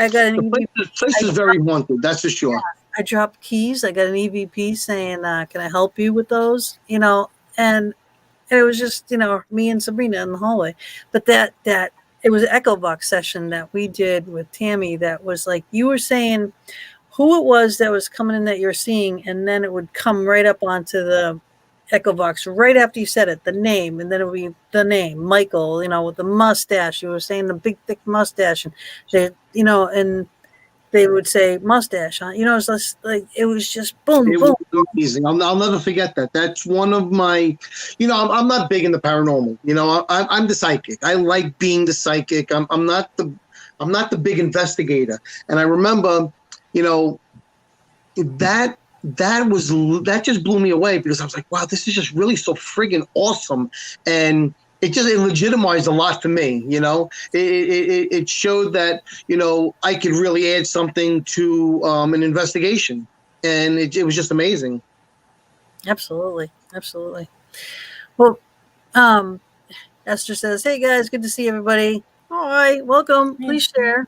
got an The place is very haunted, that's for sure. I dropped keys. I got an EVP saying, can I help you with those? And it was just, me and Sabrina in the hallway. But that it was an Echo Box session that we did with Tammy that was like, you were saying who it was that was coming in that you're seeing, and then it would come right up onto the Echo Box right after you said it, the name, and then it would be the name, Michael, with the mustache. You were saying the big, thick mustache, and they, and they would say mustache. It's just like, it was just boom, It boom. was amazing. I'll never forget that. That's one of my, I'm not big in the paranormal. I'm the psychic. I like being the psychic. I'm not the big investigator. And I remember, that just blew me away, because I was like, wow, this is just really so friggin' awesome. And it legitimized a lot for me. It showed that, I could really add something to an investigation. And it was just amazing. Absolutely. Well, Esther says, hey guys, good to see everybody. All right, welcome. Please share.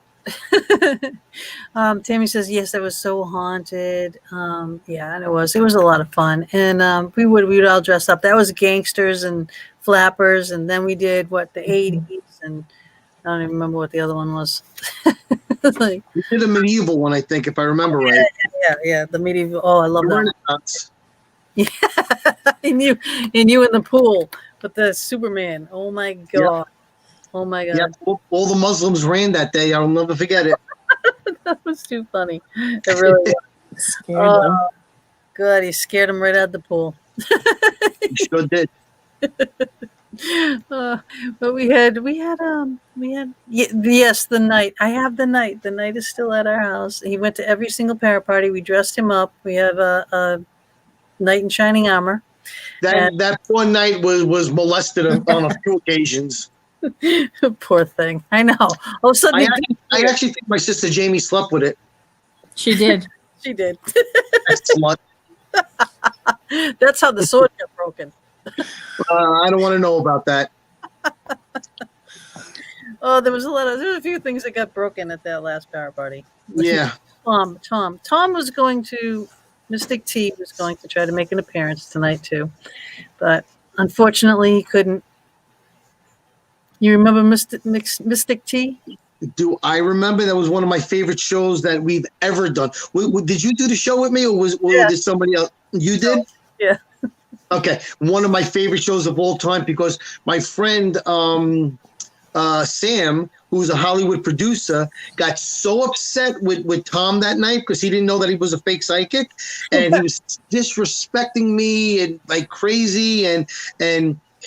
Tammy says, yes, it was so haunted. Yeah, and it was a lot of fun. And we would all dress up. That was gangsters and flappers, and then we did the 80s, and I don't even remember what the other one was. We did a medieval one, I think, if I remember right. Yeah, the medieval. Oh, I love that. Renaissance. Yeah, and you in the pool with the Superman. Oh my God. Yep. Oh my God. Yeah, all the Muslims ran that day. I'll never forget it. That was too funny. It really was. Scared them. Good. He scared him right out of the pool. You sure did. But we had yes, the knight. I have the knight. The knight is still at our house. He went to every single para party. We dressed him up. We have a knight in shining armor. That one night was molested on a few occasions. Poor thing. I know. All of a sudden, I actually think my sister Jamie slept with it. She did. she did. That slut. That's how the sword got broken. I don't want to know about that. Oh, there was a few things that got broken at that last para party. Yeah. Tom was going to, Mystic T was going to try to make an appearance tonight too, but unfortunately he couldn't. You remember Mystic T? Do I remember? That was one of my favorite shows that we've ever done. Did you do the show with me, or did somebody else? You did? Yeah. Okay. One of my favorite shows of all time, because my friend Sam, who's a Hollywood producer, got so upset with Tom that night because he didn't know that he was a fake psychic, and he was disrespecting me and like crazy, and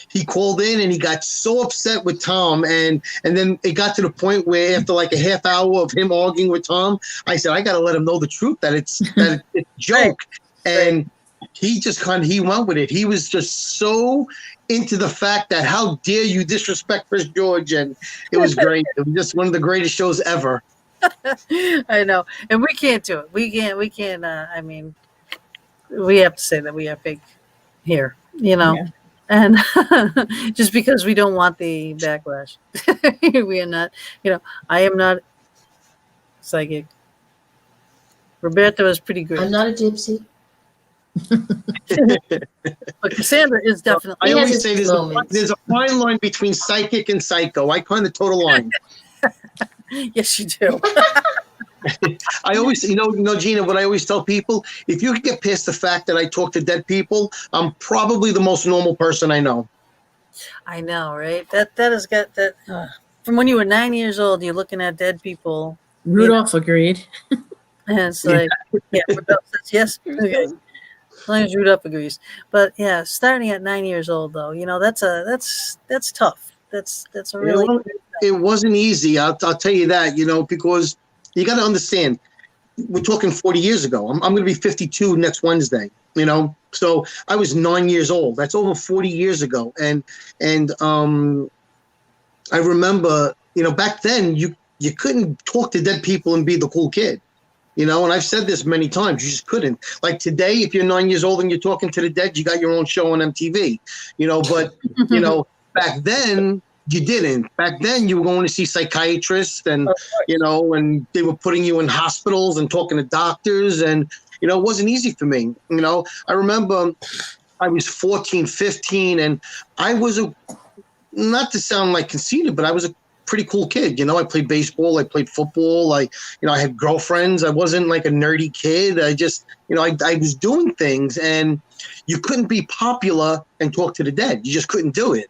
he called in and he got so upset with Tom, and then it got to the point where after like a half hour of him arguing with Tom, I said, I got to let him know the truth, that it's a joke. And he just he went with it. He was just so into the fact that how dare you disrespect Chris George, and it was great. It was just one of the greatest shows ever. I know, and we can't do it. We can't. I mean, we have to say that we are fake here, Yeah. and just because we don't want the backlash, we are not. I am not psychic. Roberta was pretty good. I'm not a gypsy. But Cassandra is definitely. I He has always his say moments. there's a fine line between psychic and psycho. I kind of toe the line. Yes, you do. I always, Gina, what I always tell people, if you can get past the fact that I talk to dead people, I'm probably the most normal person I know. I know, right? That has got that. From when you were 9 years old, you're looking at dead people, Rudolph agreed. and it's like, yeah, Rudolph says yes. Okay. As long as Rudolph agrees. But yeah, starting at 9 years old, though, that's tough. That's a really. It wasn't easy. I'll tell you that, because you got to understand, we're talking 40 years ago. I'm going to be 52 next Wednesday, So I was 9 years old. That's over 40 years ago. And I remember, back then you couldn't talk to dead people and be the cool kid. And I've said this many times, you just couldn't. Like today, if you're 9 years old and you're talking to the dead, you got your own show on MTV, but, back then you didn't. Back then you were going to see psychiatrists and, and they were putting you in hospitals and talking to doctors. And, it wasn't easy for me. I remember I was 14, 15, and I was not to sound like conceited, but I was a pretty cool kid. I played baseball, I played football, I had girlfriends. I wasn't like a nerdy kid. I just, I was doing things, and you couldn't be popular and talk to the dead. You just couldn't do it.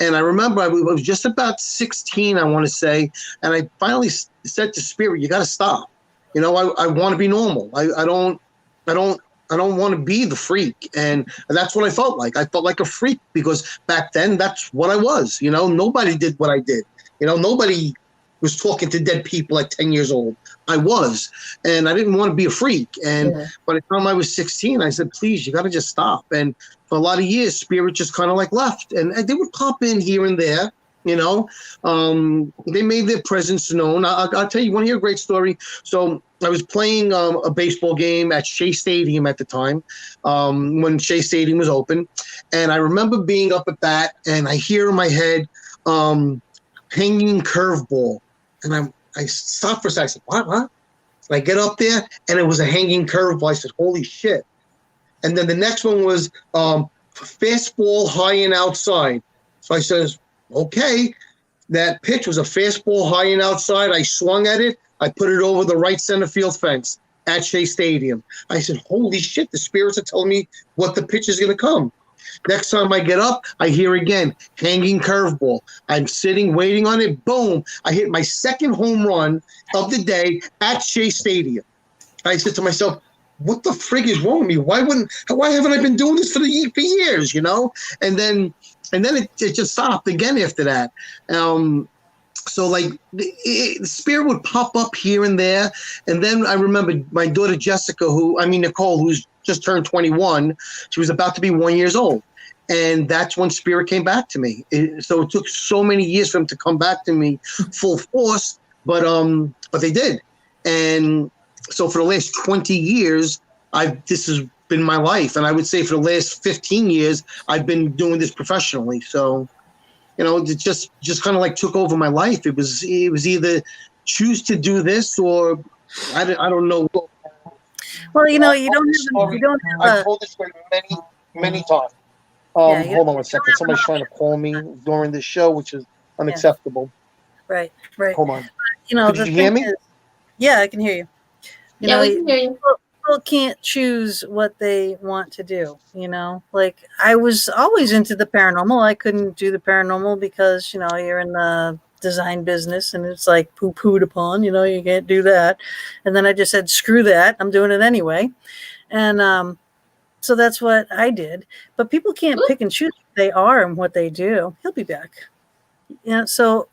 And I remember I was just about 16, I want to say, and I finally said to Spirit, you got to stop. I want to be normal. I don't want to be the freak. And that's what I felt like. I felt like a freak because back then that's what I was. Nobody did what I did. Nobody was talking to dead people at 10 years old. I was, and I didn't want to be a freak. And by the time I was 16, I said, please, you got to just stop. And for a lot of years, Spirit just kind of like left, and they would pop in here and there. They made their presence known. I'll tell you, want to hear a great story? So I was playing a baseball game at Shea Stadium at the time, when Shea Stadium was open. And I remember being up at bat, and I hear in my head, hanging curveball. And I stopped for a second. I said, what? And I get up there, and it was a hanging curveball. I said, holy shit. And then the next one was fastball high and outside. So I says, okay. That pitch was a fastball high and outside. I swung at it. I put it over the right center field fence at Shea Stadium. I said, holy shit, the spirits are telling me what the pitch is going to come. Next time I get up, I hear again, hanging curveball. I'm sitting, waiting on it. Boom. I hit my second home run of the day at Shea Stadium. I said to myself, what the frig is wrong with me? Why haven't I been doing this for years, And then it just stopped again after that. So like the spirit would pop up here and there. And then I remember my daughter Nicole, who's just turned 21, she was about to be 1 year old. And that's when spirit came back to me. So it took so many years for him to come back to me full force, but they did. And so for the last 20 years, this has been my life. And I would say for the last 15 years, I've been doing this professionally. So, it just kind of like took over my life. It was either choose to do this or I don't know. Well, you don't have I've told this story many times. Hold on one second. Somebody's trying to call me during this show, which is unacceptable. Right. Hold on. Could you hear me? Yeah, I can hear you. We can hear you. People can't choose what they want to do, Like, I was always into the paranormal. I couldn't do the paranormal because, you're in the design business and it's like poo-pooed upon, you can't do that. And then I just said, screw that. I'm doing it anyway. And so that's what I did. But people can't pick and choose what they are and what they do. He'll be back. So,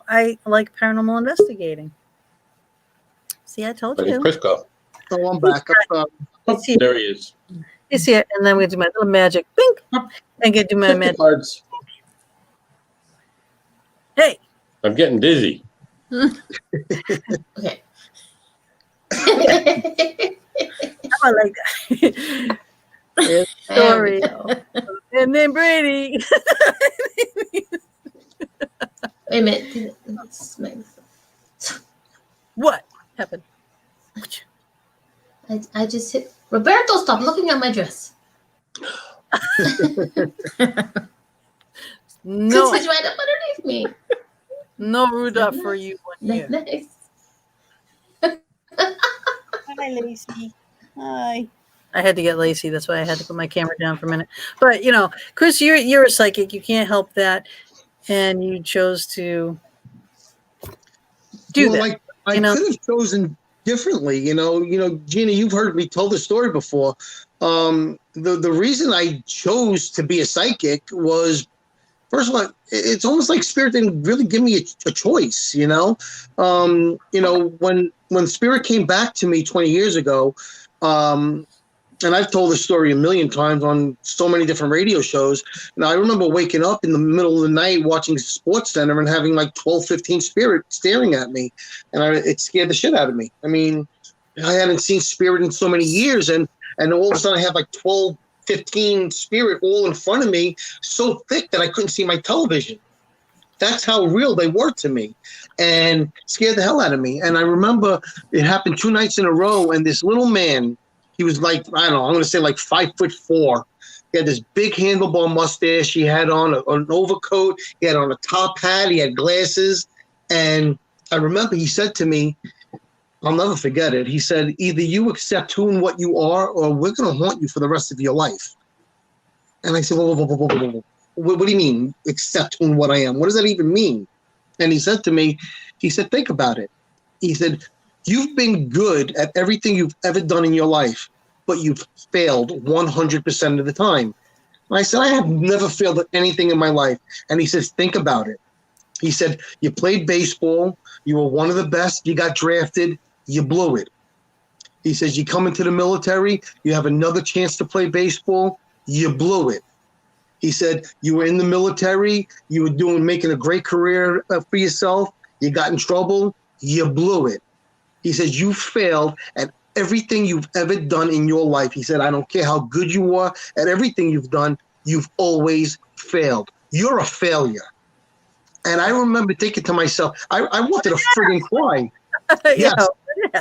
I like paranormal investigating. See, I told you. Crisco. So I'm back. There he is. He's here. And then we do my little magic. Bink. And do my magic. Cards. Hey. I'm getting dizzy. Okay. I like that. Story. And then Brady. Wait a minute. Let's make What happened? I just hit Roberto. Stop looking at my dress. No, It's right up underneath me. no Rudolph for you one year. Nice. Hi, Lacey. Hi. I had to get Lacey. That's why I had to put my camera down for a minute. But Chris, you're a psychic. You can't help that, and you chose to do that. Like I could have chosen differently. Gina, you've heard me tell the story before. The reason I chose to be a psychic was, first of all, it's almost like Spirit didn't really give me a choice. When Spirit came back to me 20 years ago, and I've told this story a million times on so many different radio shows. I remember waking up in the middle of the night watching SportsCenter and having like 12, 15 Spirit staring at me, and it scared the shit out of me. I mean, I hadn't seen Spirit in so many years, and all of a sudden I have like 12, 15 Spirit all in front of me, so thick that I couldn't see my television. That's how real they were to me, and scared the hell out of me. And I remember it happened 2 nights in a row, and this little man, he was like, I don't know, I'm going to say like 5'4". He had this big handlebar mustache. He had on an overcoat. He had on a top hat. He had glasses. And I remember he said to me, I'll never forget it. He said, either you accept who and what you are, or we're going to haunt you for the rest of your life. And I said, whoa. What do you mean, accept who and what I am? What does that even mean? And he said to me, think about it. He said, you've been good at everything you've ever done in your life, but you've failed 100% of the time. And I said, I have never failed at anything in my life. And he says, think about it. He said, you played baseball. You were one of the best. You got drafted. You blew it. He says, you come into the military. You have another chance to play baseball. You blew it. He said, you were in the military. You were making a great career for yourself. You got in trouble. You blew it. He says, you failed at everything you've ever done in your life. He said, I don't care how good you are at everything you've done. You've always failed. You're a failure. And I remember thinking to myself, I wanted to friggin' cry. Yes.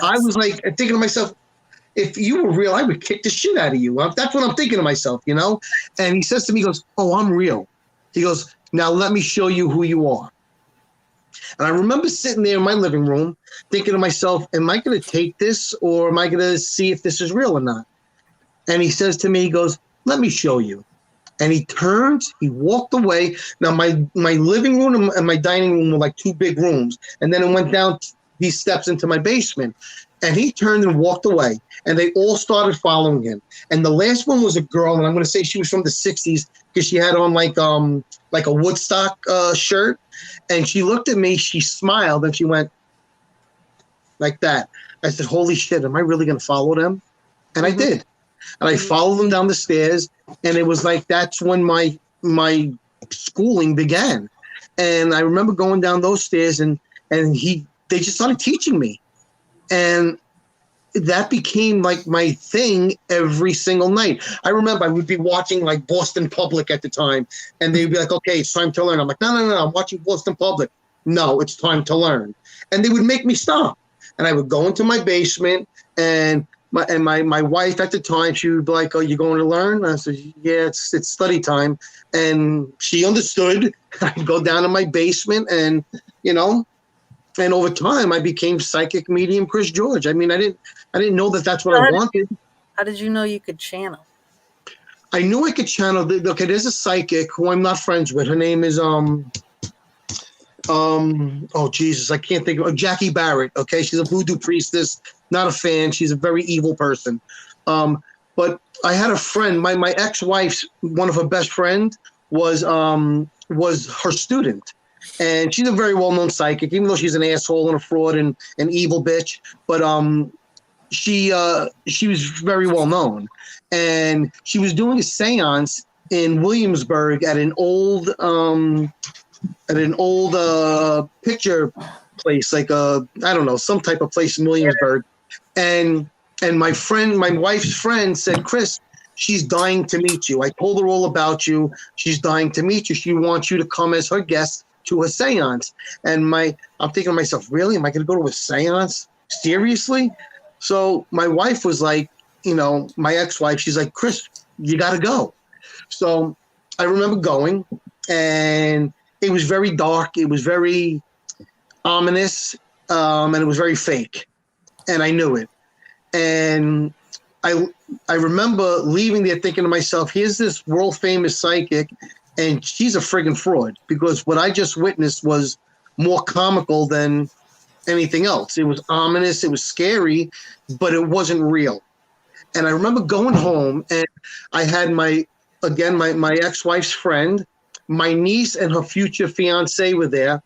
I was like thinking to myself, if you were real, I would kick the shit out of you. That's what I'm thinking to myself, And he says to me, he goes, oh, I'm real. He goes, now let me show you who you are. And I remember sitting there in my living room thinking to myself, am I going to take this, or am I going to see if this is real or not? And he says to me, he goes, let me show you. And he turns, he walked away. Now, my living room and my dining room were like 2 big rooms. And then it went down these steps into my basement. And he turned and walked away. And they all started following him. And the last one was a girl, and I'm going to say she was from the 60s because she had on like a Woodstock shirt. And she looked at me, she smiled, and she went like that. I said, holy shit, am I really going to follow them? And I did. And I followed them down the stairs, and it was like that's when my schooling began. And I remember going down those stairs, and they just started teaching me. And that became like my thing every single night. I remember I would be watching like Boston Public at the time, and they'd be like, okay, it's time to learn. I'm like, no, I'm watching Boston Public. No, it's time to learn. And they would make me stop. And I would go into my basement, and my wife at the time, she would be like, oh, you going to learn? And I said, yeah, it's study time. And she understood. I'd go down to my basement, and, and over time I became psychic medium Chris George. I mean, I didn't know that that's what I wanted. How did you know you could channel? I knew I could channel. Okay, there's a psychic who I'm not friends with. Her name is oh Jesus, I can't think of Jackie Barrett. Okay, she's a voodoo priestess. Not a fan. She's a very evil person. But I had a friend. My ex-wife's one of her best friends was her student. And she's a very well-known psychic, even though she's an asshole and a fraud and an evil bitch. But she was very well-known. And she was doing a seance in Williamsburg at an old picture place, like I don't know, some type of place in Williamsburg. And my wife's friend said, Chris, she's dying to meet you. I told her all about you. She's dying to meet you. She wants you to come as her guest to a seance. And I'm thinking to myself, really? Am I going to go to a seance? Seriously? So my wife was like, my ex-wife, she's like, Chris, you got to go. So I remember going, and it was very dark. It was very ominous, and it was very fake. And I knew it. And I remember leaving there thinking to myself, here's this world famous psychic, and she's a friggin' fraud, because what I just witnessed was more comical than anything else. It was ominous, it was scary, but it wasn't real. And I remember going home, and I had my ex-wife's friend, my niece and her future fiance were there.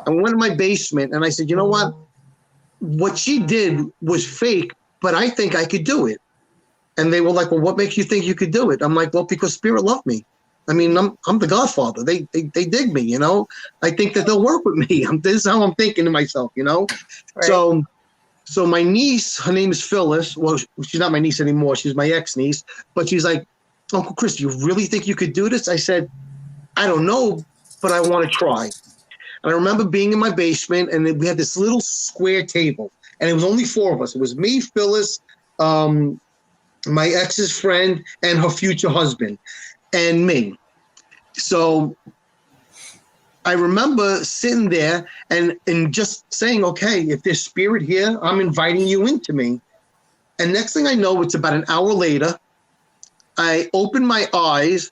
I went in my basement and I said, you know what she did was fake, but I think I could do it. And they were like, well, what makes you think you could do it? I'm like, well, because Spirit loved me. I mean, I'm the Godfather. They dig me, I think that they'll work with me. This is how I'm thinking to myself, Right. So my niece, her name is Phyllis. Well, she's not my niece anymore. She's my ex-niece. But she's like, Uncle Chris, do you really think you could do this? I said, I don't know, but I want to try. And I remember being in my basement, and we had this little square table, and it was only 4 of us. It was me, Phyllis, my ex's friend, and her future husband, and me. So I remember sitting there and just saying, okay, if there's spirit here, I'm inviting you into me. And next thing I know, it's about an hour later, I opened my eyes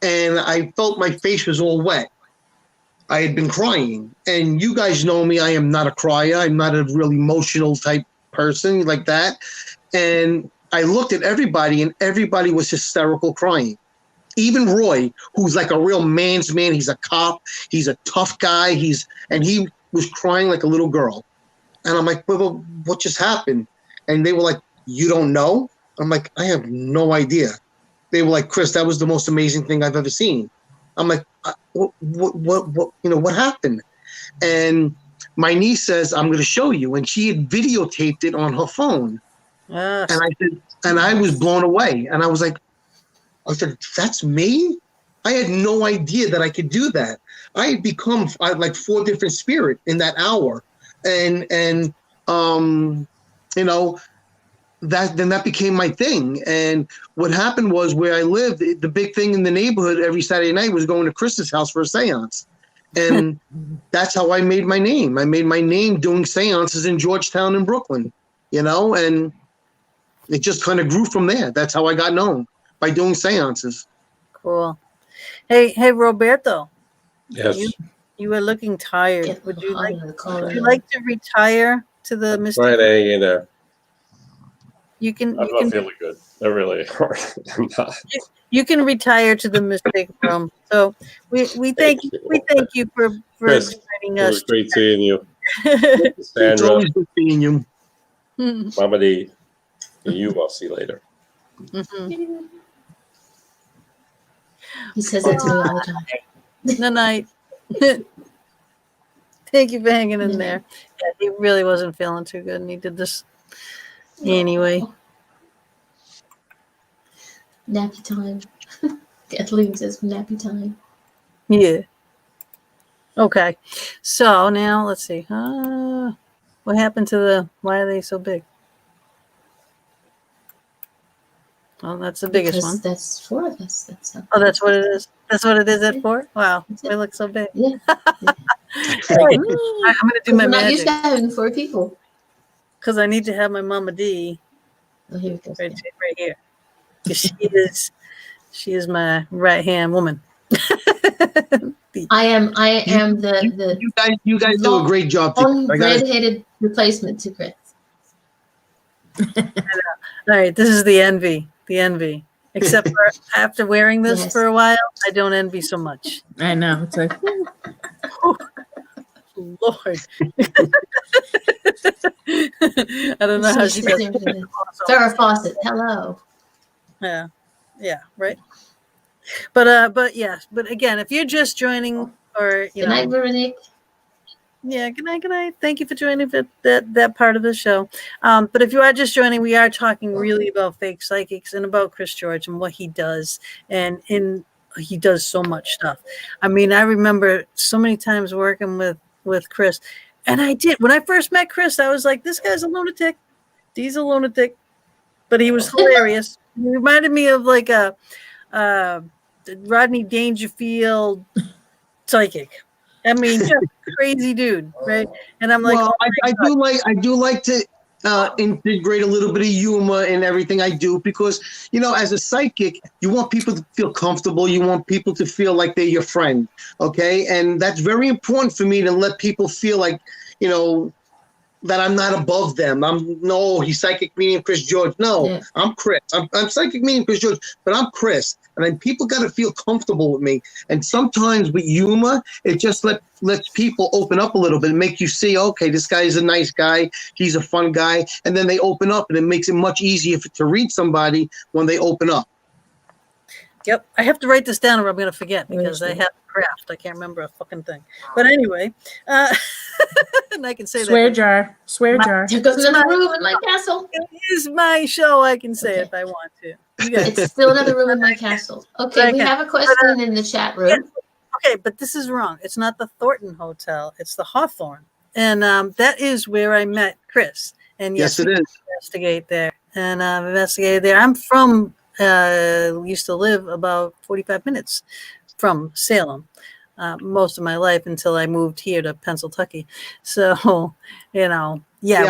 and I felt my face was all wet. I had been crying. And you guys know me, I am not a crier. I'm not a real emotional type person like that. And I looked at everybody, and everybody was hysterical crying. Even Roy, who's like a real man's man, he's a cop, he's a tough guy, he was crying like a little girl. And I'm like, well, what just happened? And they were like, you don't know? I'm like, I have no idea. They were like, Chris, that was the most amazing thing I've ever seen. I'm like, what happened? And my niece says, I'm going to show you. And she had videotaped it on her phone. And I said, and I was blown away. And I was like, I said, that's me? I had no idea that I could do that. I had become like 4 different spirit in that hour. And that became my thing. And what happened was, where I lived, the big thing in the neighborhood every Saturday night was going to Chris's house for a seance. And that's how I made my name. I made my name doing seances in Georgetown and Brooklyn, and it just kind of grew from there. That's how I got known, by doing seances. Cool. Hey, Roberto. Yes. You are looking tired. Get Would you hot like in the collar. to retire to the Mystic? Trying to hang in there. You can. I'm not feeling good. I really are. I'm not. You can retire to the Mystic Room. So we thank you for Chris, joining it us. was great seeing you. It's Sandra, always good seeing you. Mama D, and you, I'll see you later. Mhm. He says that to me all the time. Good night. Thank you for hanging in there. Yeah, he really wasn't feeling too good, and he did this anyway. Nappy time. Kathleen says nappy time. Yeah. Okay. So now let's see. What happened to why are they so big? Well, that's the biggest Because one. that's 4 of us. That's what it is. That's what it is at 4? Wow. That's They it. look so big. Yeah. I'm going to do my We're not used magic to having 4 people. because I need to have my Mama D Oh, here we go. right here. 'Cause she is my right-hand woman. I am the You guys do a great job. unredheaded replacement to Chris. All right, this is the envy. Except for after wearing this Yes. for a while, I don't envy so much. I know. It's like, Lord. I don't know how she does it. Farrah Fawcett, hello. Yeah, right. But again, if you're just joining, or Good night, Veronique. yeah, good night. Thank you for joining for that part of the show. But if you are just joining, we are talking really about fake psychics and about Chris George and what he does, and he does so much stuff. I mean, I remember so many times working with Chris, and I did when I first met Chris, I was like, this guy's a lunatic. He's a lunatic, but he was hilarious. He reminded me of like a Rodney Dangerfield psychic. I mean, just crazy dude, right? And I'm like, Well, oh my God. I do like to integrate a little bit of humor in everything I do because, as a psychic, you want people to feel comfortable. You want people to feel like they're your friend. Okay. And that's very important for me to let people feel like, that I'm not above them. He's psychic medium Chris George. No, Yeah. I'm Chris. I'm psychic medium Chris George, but I'm Chris. And then people got to feel comfortable with me. And sometimes with humor, it just lets people open up a little bit and make you see, okay, this guy is a nice guy. He's a fun guy. And then they open up and it makes it much easier to read somebody when they open up. Yep, I have to write this down or I'm going to forget because I have craft. I can't remember a fucking thing. But anyway, and I can say Swear that. jar. Swear jar. There goes another room in my castle. It is my show. I can say it if I want to. You guys. It's still another room in my castle. Okay, we have a question in the chat room. Okay, but this is wrong. It's not the Thornton Hotel. It's the Hawthorne. And that is where I met Chris. And Yes, it is. investigate there. And investigated there. I'm from, used to live about 45 minutes from Salem most of my life until I moved here to Pennsylvania. So, yeah.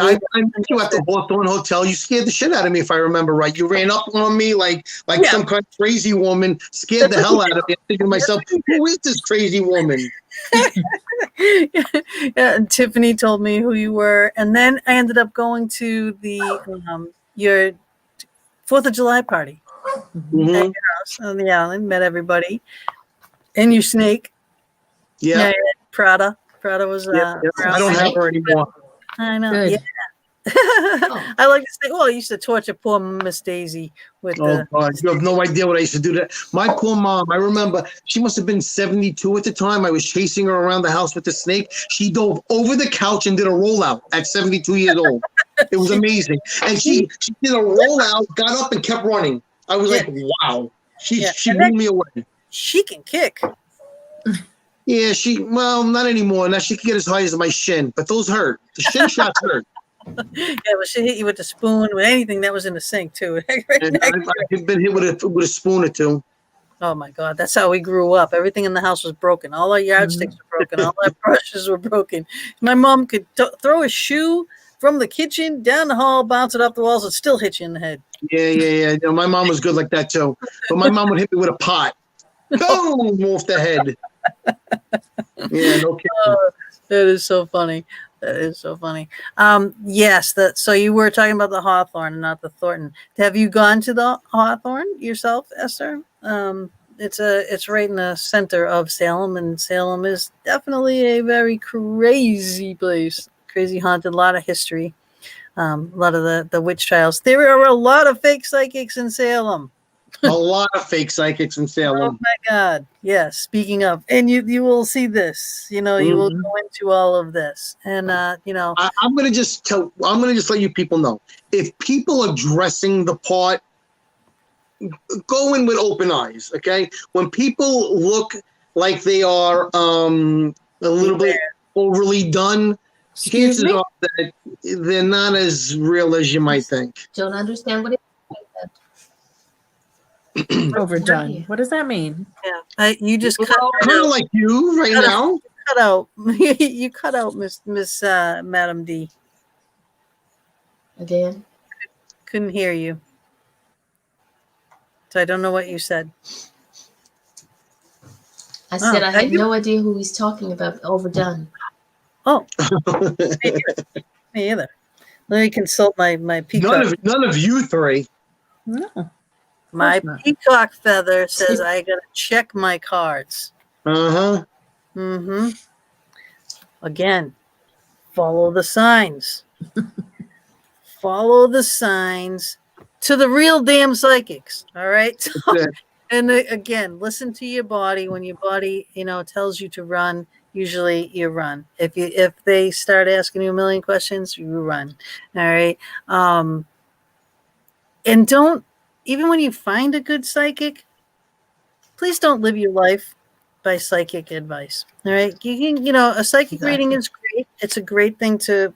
I met you at the Hawthorne Hotel. You scared the shit out of me, if I remember right. You ran up on me like some kind of crazy woman, scared the hell out of me. I'm thinking to myself, who is this crazy woman? Yeah, and Tiffany told me who you were, and then I ended up going to the your 4th of July party at your house on the island. Met everybody, and your snake. Yeah. Prada was. I don't have her anymore. I know. Good. Yeah. I like to say, I used to torture poor Miss Daisy with Oh, God. You have no idea what I used to do. That my poor mom, I remember she must have been 72 at the time. I was chasing her around the house with the snake. She dove over the couch and did a rollout at 72 years old. It was amazing. And she did a rollout, got up and kept running. I was like, wow. She blew me away. She can kick. Yeah, not anymore. Now she can get as high as my shin, but those hurt. The shin shots hurt. Yeah, but she hit you with the spoon, with anything that was in the sink too. And I've been hit with a spoon or two. Oh my God, that's how we grew up. Everything in the house was broken. All our yardsticks were broken. All our brushes were broken. My mom could throw a shoe from the kitchen down the hall, bounce it off the walls, and still hit you in the head. Yeah. My mom was good like that too. But my mom would hit me with a pot. Boom! Off the head. Yeah, no kidding. That is so funny. That is so funny. Yes, so you were talking about the Hawthorne and not the Thornton. Have you gone to the Hawthorne yourself, Esther? It's right in the center of Salem, and Salem is definitely a very crazy place. Crazy haunted, a lot of history. A lot of the witch trials. There are a lot of fake psychics in Salem. A lot of fake psychics in Salem. Oh my God! Yes. Speaking of, and you will see this. You will go into all of this, and I'm gonna just let you people know, if people are dressing the part, go in with open eyes. Okay, when people look like they are a little bit overly done, chances are that they're not as real as you might think. Don't understand what it Overdone. What does that mean? Yeah, you just cut Kind of like you right now. cut out. You cut out, Miss Madam D. again. Couldn't hear you, so I don't know what you said. I said I had no idea who he's talking about. Overdone. Oh, me either. Let me consult my peacock. None of you three. No. My peacock feather says I gotta check my cards. Again, follow the signs. Follow the signs to the real damn psychics. All right. And again, listen to your body. When your body, tells you to run, usually you run. If they start asking you a million questions, you run. All right. And don't. Even when you find a good psychic, please don't live your life by psychic advice. All right. You can, a psychic reading is great. It's a great thing to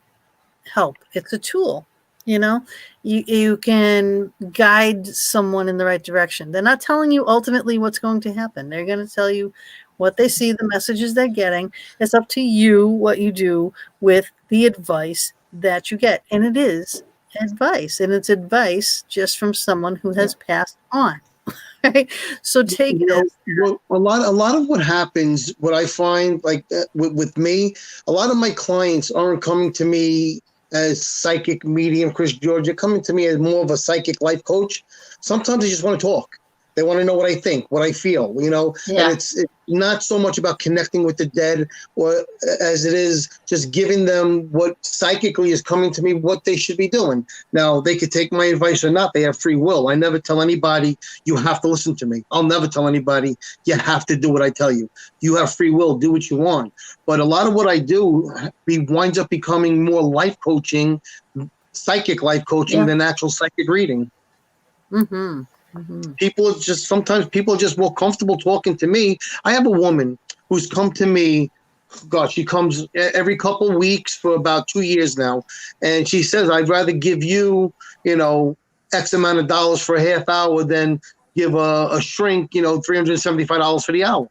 help. It's a tool. You know, you can guide someone in the right direction. They're not telling you ultimately what's going to happen. They're going to tell you what they see, the messages they're getting. It's up to you what you do with the advice that you get. And it is advice. And it's advice just from someone who has passed on. Right? So take You know, this. well, a lot of what happens, what I find, like with me, a lot of my clients aren't coming to me as psychic medium Chris George. They're coming to me as more of a psychic life coach. Sometimes they just want to talk. They want to know what I think, what I feel, you know. Yeah. And it's not so much about connecting with the dead, or as it is just giving them what psychically is coming to me, what they should be doing. Now, they could take my advice or not. They have free will. I never tell anybody you have to listen to me. I'll never tell anybody you have to do what I tell you. You have free will. Do what you want. But a lot of what I do winds up becoming more life coaching, psychic life coaching than actual psychic reading. Mm-hmm. Mm-hmm. Sometimes people are just more comfortable talking to me. I have a woman who's come to me. Gosh, she comes every couple of weeks for about 2 years now. And she says, I'd rather give you, X amount of dollars for a half hour than give a shrink, $375 for the hour.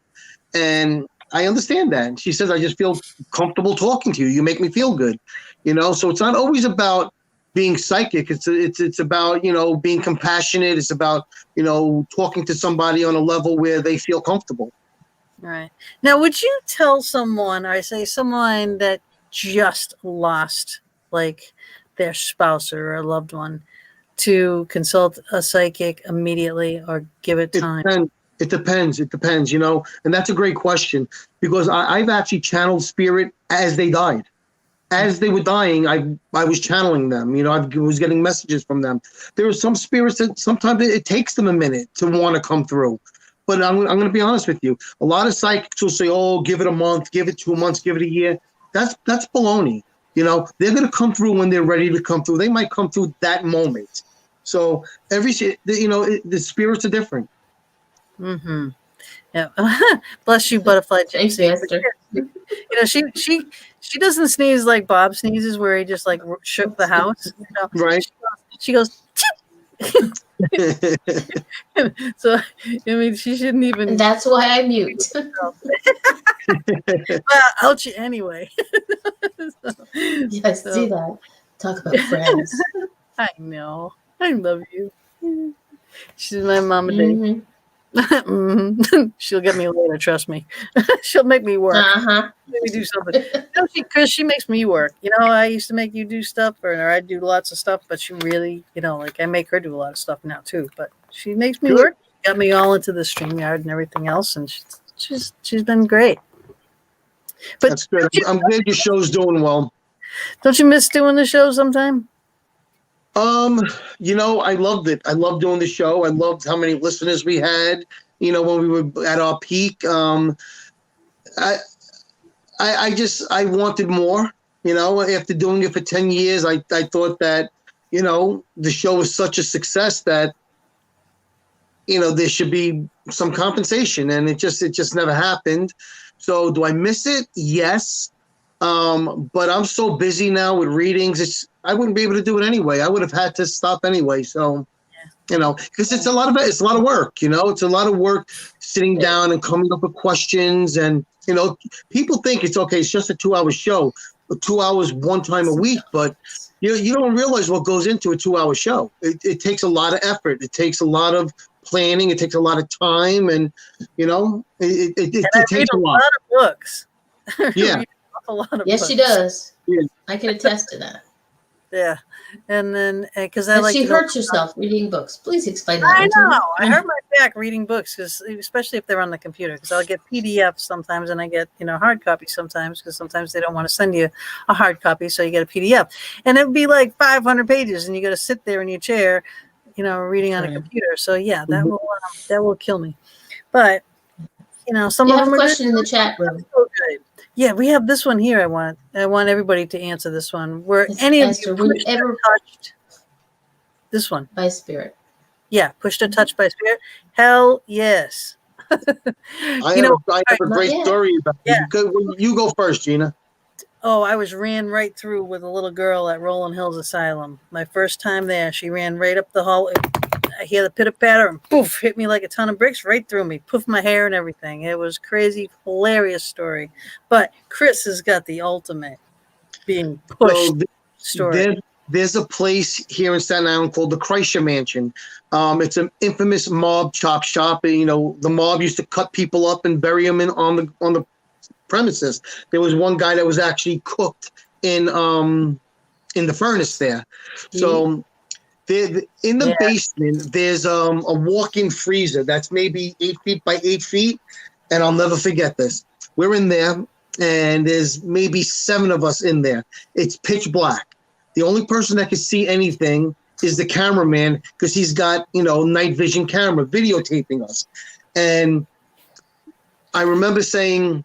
And I understand that. And she says, I just feel comfortable talking to you. You make me feel good, So it's not always about being psychic. It's about, being compassionate. It's about, talking to somebody on a level where they feel comfortable. Right. Now, would you tell someone, or say someone that just lost like their spouse or a loved one, to consult a psychic immediately or give it time? It depends, and that's a great question, because I've actually channeled spirit as they died. As they were dying, I was channeling them. I was getting messages from them. There are some spirits that sometimes it takes them a minute to want to come through. But I'm going to be honest with you. A lot of psychics will say, "Oh, give it a month, give it 2 months, give it a year." That's baloney. They're going to come through when they're ready to come through. They might come through that moment. So the spirits are different. Mm-hmm. Yeah. Bless you, butterfly. Thanks, Esther. She doesn't sneeze like Bob sneezes, where he just like shook the house. Right. She goes. So she shouldn't even. And that's why I mute. Well, ouch you anyway. Yes, see that. Talk about friends. I know. I love you. She's my mama. Mm-hmm. She'll get me later, trust me. She'll make me work. Make me do something. No, because she makes me work. I used to make you do stuff, or I do lots of stuff, but she really, I make her do a lot of stuff now too. But she makes me work. Got me all into the StreamYard and everything else, and she's been great. But that's good. I'm glad your show's doing well. Don't you miss doing the show sometime? I loved it. I loved doing the show. I loved how many listeners we had, when we were at our peak. I wanted more, after doing it for 10 years, I thought that, the show was such a success that, there should be some compensation, and it just never happened. So do I miss it? Yes. But I'm so busy now with readings. I wouldn't be able to do it anyway. I would have had to stop anyway. So, because it's a lot of work, it's a lot of work sitting down and coming up with questions. And, people think it's okay. It's just a 2-hour show, 2 hours one time a week, but you don't realize what goes into a 2-hour show. It takes a lot of effort. It takes a lot of planning. It takes a lot of time. And, it takes a lot of books. Yeah. A lot of yes, books. she does. Yeah. I can attest to that. Yeah, and then because she hurts herself reading books. Please explain that. I know. I hurt my back reading books, because especially if they're on the computer. Because I'll get PDFs sometimes, and I get hard copies sometimes, because sometimes they don't want to send you a hard copy, so you get a PDF, and it would be like 500 pages, and you got to sit there in your chair, reading on a computer. So yeah, that will kill me. But some you of have them a are question in the chat room. So good. Yeah, we have this one here. I want everybody to answer this one. Were any of you pushed or touched? This one by spirit? Yeah, pushed or touched by spirit. Hell yes. I have a great story about it. You go first, Gina. I was ran right through with a little girl at Rolling Hills Asylum. My first time there, she ran right up the hall. I hear the pitter patter and poof, hit me like a ton of bricks right through me. Poof, my hair and everything. It was crazy, hilarious story. But Chris has got the ultimate being pushed So story. there's a place here in Staten Island called the Kreischer Mansion. It's an infamous mob chop shop. You know, the mob used to cut people up and bury them on the premises. There was one guy that was actually cooked in the furnace there. So in the basement, there's a walk-in freezer that's maybe 8 feet by 8 feet, and I'll never forget this. We're in there, and there's maybe 7 of us in there. It's pitch black. The only person that can see anything is the cameraman, because he's got, night vision camera videotaping us. And I remember saying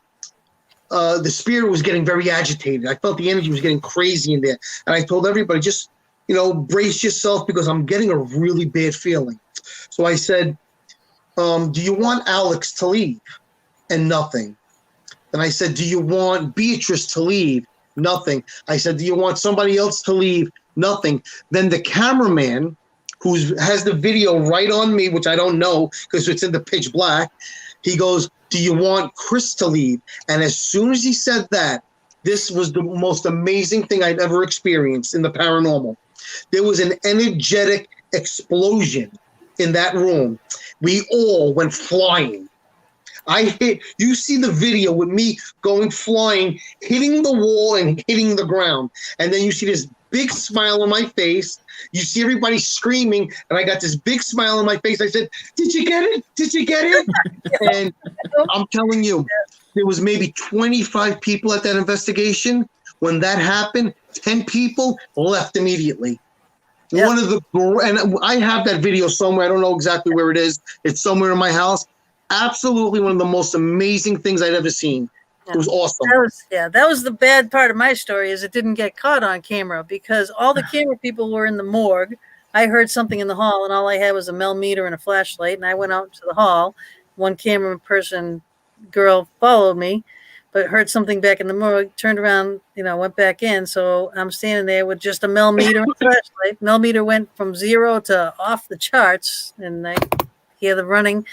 the spirit was getting very agitated. I felt the energy was getting crazy in there. And I told everybody, just, brace yourself, because I'm getting a really bad feeling. So I said, do you want Alex to leave? And nothing. And I said, do you want Beatrice to leave? Nothing. I said, do you want somebody else to leave? Nothing. Then the cameraman, who has the video right on me, which I don't know because it's in the pitch black, he goes, do you want Chris to leave? And as soon as he said that, this was the most amazing thing I'd ever experienced in the paranormal. There was an energetic explosion in that room. We all went flying. You see the video with me going flying, hitting the wall and hitting the ground. And then you see this big smile on my face. You see everybody screaming, and I got this big smile on my face. I said, did you get it? Did you get it? And I'm telling you, there was maybe 25 people at that investigation. When that happened, 10 people left immediately. Yeah. And I have that video somewhere. I don't know exactly where it is. It's somewhere in my house. Absolutely one of the most amazing things I'd ever seen. Yeah. It was awesome. That was the bad part of my story, is it didn't get caught on camera, because all the camera people were in the morgue. I heard something in the hall, and all I had was a millimeter and a flashlight, and I went out to the hall. One camera person girl followed me, but heard something back in the morgue, turned around, went back in. So I'm standing there with just a millimeter and a flashlight. Millimeter went from 0 to off the charts, and I hear the running.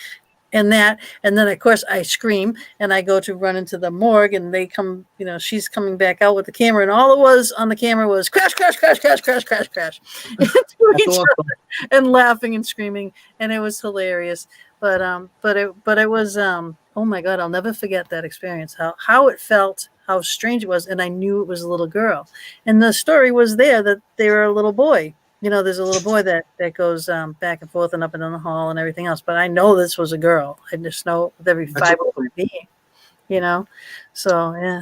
And then of course I scream, and I go to run into the morgue, and they come, she's coming back out with the camera, and all it was on the camera was crash, crash, crash, crash, crash, crash, crash, into each other, and laughing and screaming, and it was hilarious. But it was oh my God, I'll never forget that experience. How it felt, how strange it was, and I knew it was a little girl, and the story was there that they were a little boy. There's a little boy that goes back and forth and up and down the hall and everything else. But I know this was a girl. I just know with every fiber of my being, So, yeah.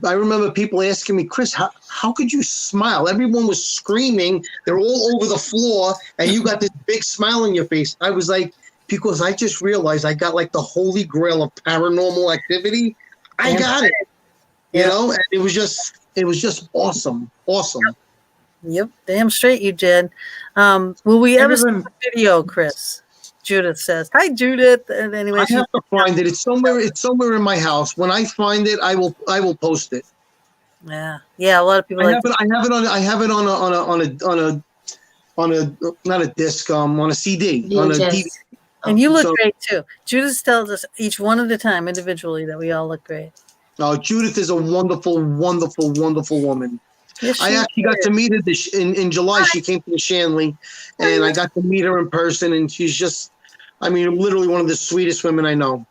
I remember people asking me, Chris, how could you smile? Everyone was screaming. They're all over the floor, and you got this big smile on your face. I was like, because I just realized I got like the holy grail of paranormal activity. I got it, and it was just awesome. Awesome. Yep, damn straight you did. Will we ever see the video, Chris? Judith says, "Hi, Judith." And anyway, I have to find it. It's somewhere in my house. When I find it, I will post it. Yeah. A lot of people. I have it on a not a disc, on a CD, on a DVD. And you look great too. Judith tells us each one at a time, individually, that we all look great. Oh, Judith is a wonderful, wonderful, wonderful woman. Yes, I actually got to meet her in July. She came to Shanley, and I got to meet her in person, and she's just, literally one of the sweetest women I know.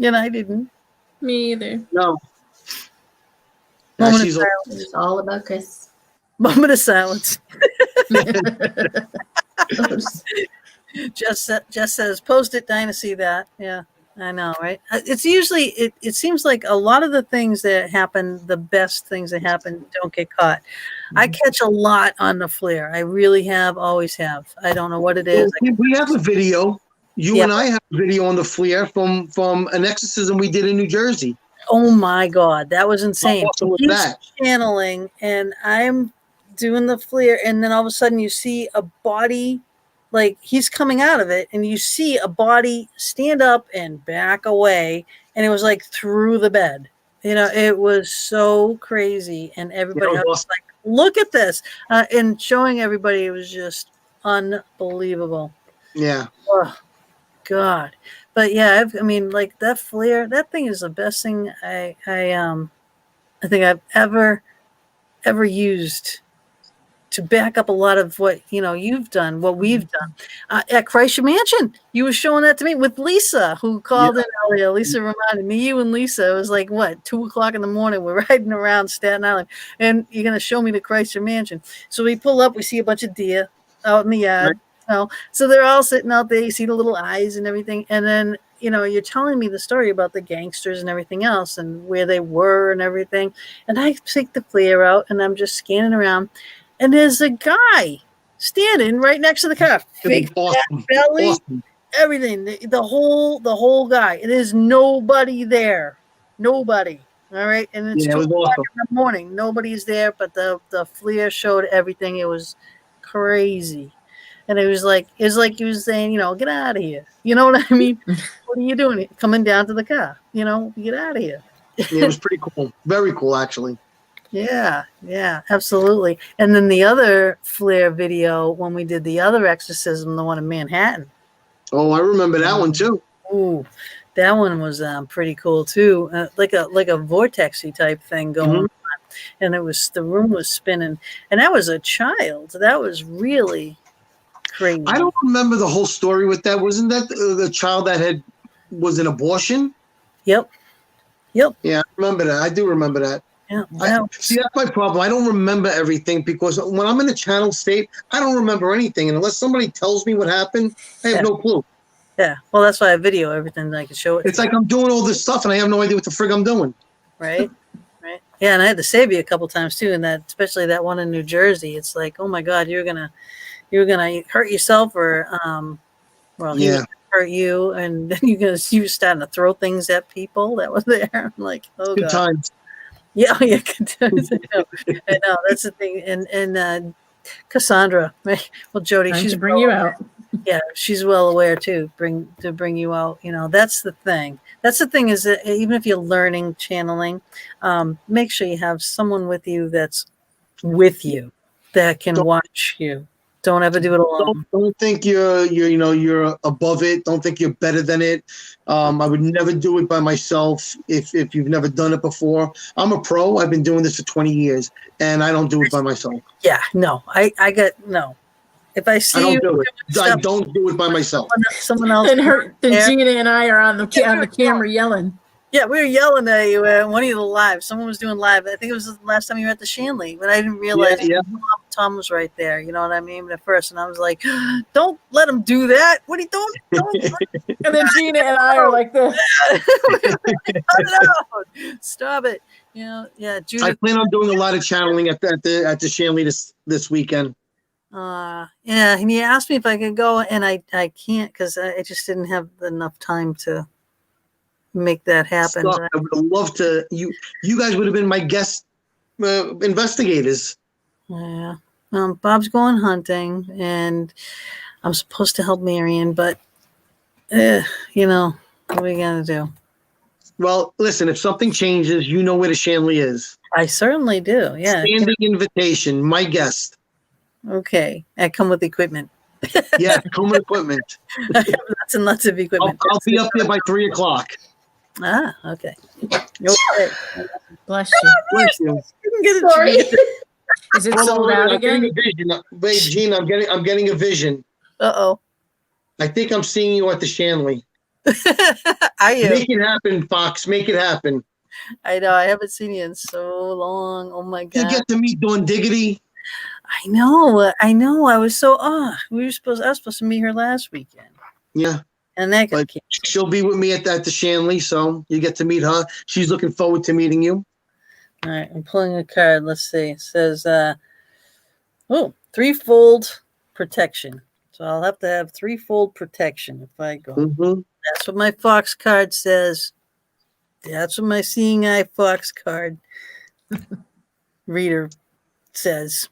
I didn't. Me either. No. Moment of silence. It's all about Chris. Moment of silence. Jess says, post it, Dinah, see that. Yeah. I know, right? It's usually, it seems like a lot of the things that happen, the best things that happen, don't get caught. Mm-hmm. I catch a lot on the flare. I really have, always have. I don't know what it is. We have a video. You and I have a video on the flare from an exorcism we did in New Jersey. Oh my God, that was insane. He's channeling, and I'm doing the flare, and then all of a sudden you see a body. Like he's coming out of it, and you see a body stand up and back away, and it was like through the bed. You know, it was so crazy, and everybody Yeah, it was was like, "Look at this!" And showing everybody, it was just unbelievable. Yeah. Oh God! But yeah, I mean, like that flare, that thing is the best thing I think I've ever used to back up a lot of what you've done, what we've done at Kreischer Mansion. You were showing that to me with Lisa, who called in earlier. Lisa reminded me, you and Lisa. It was like what, 2:00 in the morning. We're riding around Staten Island, and you're gonna show me the Kreischer Mansion. So we pull up, we see a bunch of deer out in the yard. So they're all sitting out there. You see the little eyes and everything, and then you're telling me the story about the gangsters and everything else, and where they were and everything. And I take the flare out, and I'm just scanning around. And there's a guy standing right next to the car. Big fat belly, everything. The whole guy. It is nobody there. Nobody. All right. And it's 2:00 in the morning. Nobody's there, but the flare showed everything. It was crazy. And it was like he was saying, get out of here. You know what I mean? What are you doing? Coming down to the car. Get out of here. Yeah, it was pretty cool. Very cool, actually. Yeah, absolutely. And then the other flare video when we did the other exorcism, the one in Manhattan. Oh, I remember that one too. Ooh, that one was pretty cool too. Like a vortexy type thing going on, and the room was spinning. And that was a child. That was really crazy. I don't remember the whole story with that. Wasn't that the child that was an abortion? Yep. Yeah, I remember that. I do remember that. Yeah, see, that's my problem. I don't remember everything because when I'm in a channel state, I don't remember anything. And unless somebody tells me what happened, I have no clue. Yeah, well, that's why I video everything. I can show it. It's like I'm doing all this stuff and I have no idea what the frig I'm doing. Right. Yeah, and I had to save you a couple times too, and especially that one in New Jersey. It's like, oh my God, you're gonna hurt yourself, or he was gonna hurt you, and then you were starting to throw things at people that were there. I'm like, oh Good God. times. Yeah, good times. I know that's the thing. And Cassandra, well, Jody, she's bring you out. Yeah, she's well aware too. To bring you out. That's the thing. That's the thing, is that even if you're learning channeling, make sure you have someone with you that's with you that can watch you. Don't ever do it alone. Don't think you're above it. Don't think you're better than it. I would never do it by myself if you've never done it before. I'm a pro. I've been doing this for 20 years, and I don't do it by myself. Yeah, no. I got no. If I see I don't do it by myself. Someone else. Then Gina and I are on the camera yelling. Yeah, we were yelling at you at one of the lives. Someone was doing live. I think it was the last time you were at the Shanley, but I didn't realize Tom was right there. You know what I mean? At first, and I was like, "Don't let him do that. What are you doing?" And then Gina and I are like this. Stop it. Yeah. Judith, I plan on doing a lot of channeling at the Shanley this weekend. Yeah, and he asked me if I could go, and I can't because I just didn't have enough time to make that happen. I would have loved to. You guys would have been my guest investigators. Yeah. Bob's going hunting, and I'm supposed to help Marion, but what are we gonna do? Well, listen. If something changes, you know where the Shanley is. I certainly do. Yeah. Standing invitation. My guest. Okay. I come with equipment. Yeah, come with equipment. I have lots and lots of equipment. I'll be up there by 3:00. Ah, okay. Okay. Bless you. Bless you. You can get it. Sorry. Is it sold out again? Wait, Gina, I'm getting a vision. Uh-oh. I think I'm seeing you at the Shanley. Are you? Make it happen, Fox. Make it happen. I know. I haven't seen you in so long. Oh my God. You get to meet Dawn Diggity. I know. I was so I was supposed to meet her last weekend. Yeah. And that got But she'll be with me at the Shanley, so you get to meet her. She's looking forward to meeting you. All right, I'm pulling a card. Let's see. It says, threefold protection. So I'll have to have threefold protection if I go. Mm-hmm. That's what my Fox card says. That's what my Seeing Eye Fox card reader says.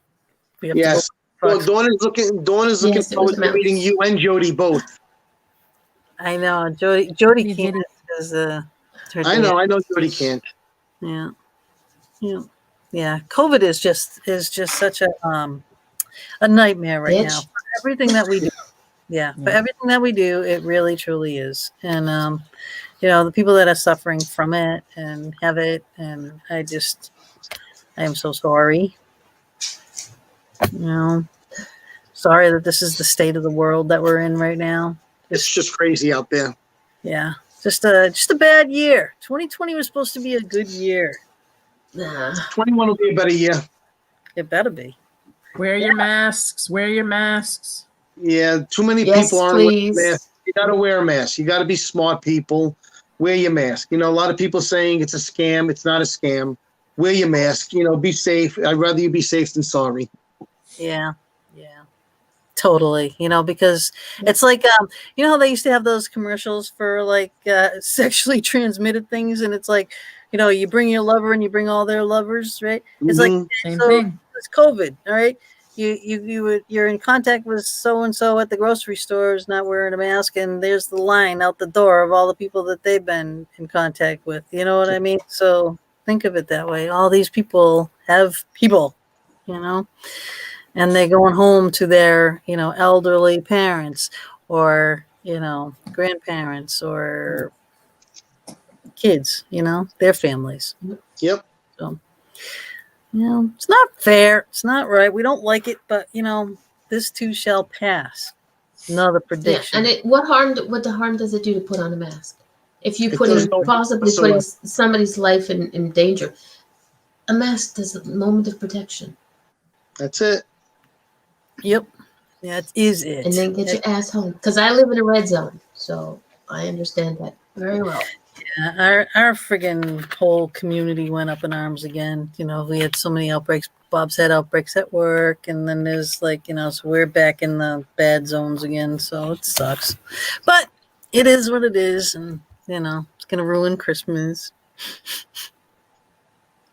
We have Yes. Well, Dawn is looking Yes, it forward was to meeting you and Jody both. I know. Jody can't. Because, I know Jody can't. Yeah. Yeah. Yeah. COVID is just such a nightmare right now. Bitch. For everything that we do. Yeah. For Yeah. everything that we do, it really truly is. And the people that are suffering from it and have it, and I am so sorry. Sorry that this is the state of the world that we're in right now. It's just crazy out there. Yeah. Just a bad year. 2020 was supposed to be a good year. Nah. 21 will be a better year. It better be. Wear your masks. Wear your masks. Yeah, too many Yes, people aren't wearing please. masks. You got to wear a mask. You got to be smart people. Wear your mask. A lot of people saying it's a scam. It's not a scam. Wear your mask. Be safe. I'd rather you be safe than sorry. Yeah. Totally. Because it's like, how they used to have those commercials for like sexually transmitted things, and it's like, you bring your lover and you bring all their lovers, right? It's like, Same so thing. it's COVID, all right? You're in contact with so and so at the grocery store is not wearing a mask, and there's the line out the door of all the people that they've been in contact with. You know what I mean? So think of it that way. All these people have people, and they're going home to their elderly parents or grandparents or kids, their families. Yep. So it's not fair, it's not right, we don't like it, but this too shall pass. Another Yeah, prediction. and what harm does it do to put on a mask? If you're does no harm possibly whatsoever. putting somebody's life in danger, a mask does a moment of protection. That's it. Yep, that is it. And then get your ass home. Because I live in a red zone, so I understand that very well. Yeah, our friggin' whole community went up in arms again. We had so many outbreaks. Bob's had outbreaks at work, and then there's so we're back in the bad zones again. So it sucks, but it is what it is, and it's gonna ruin Christmas.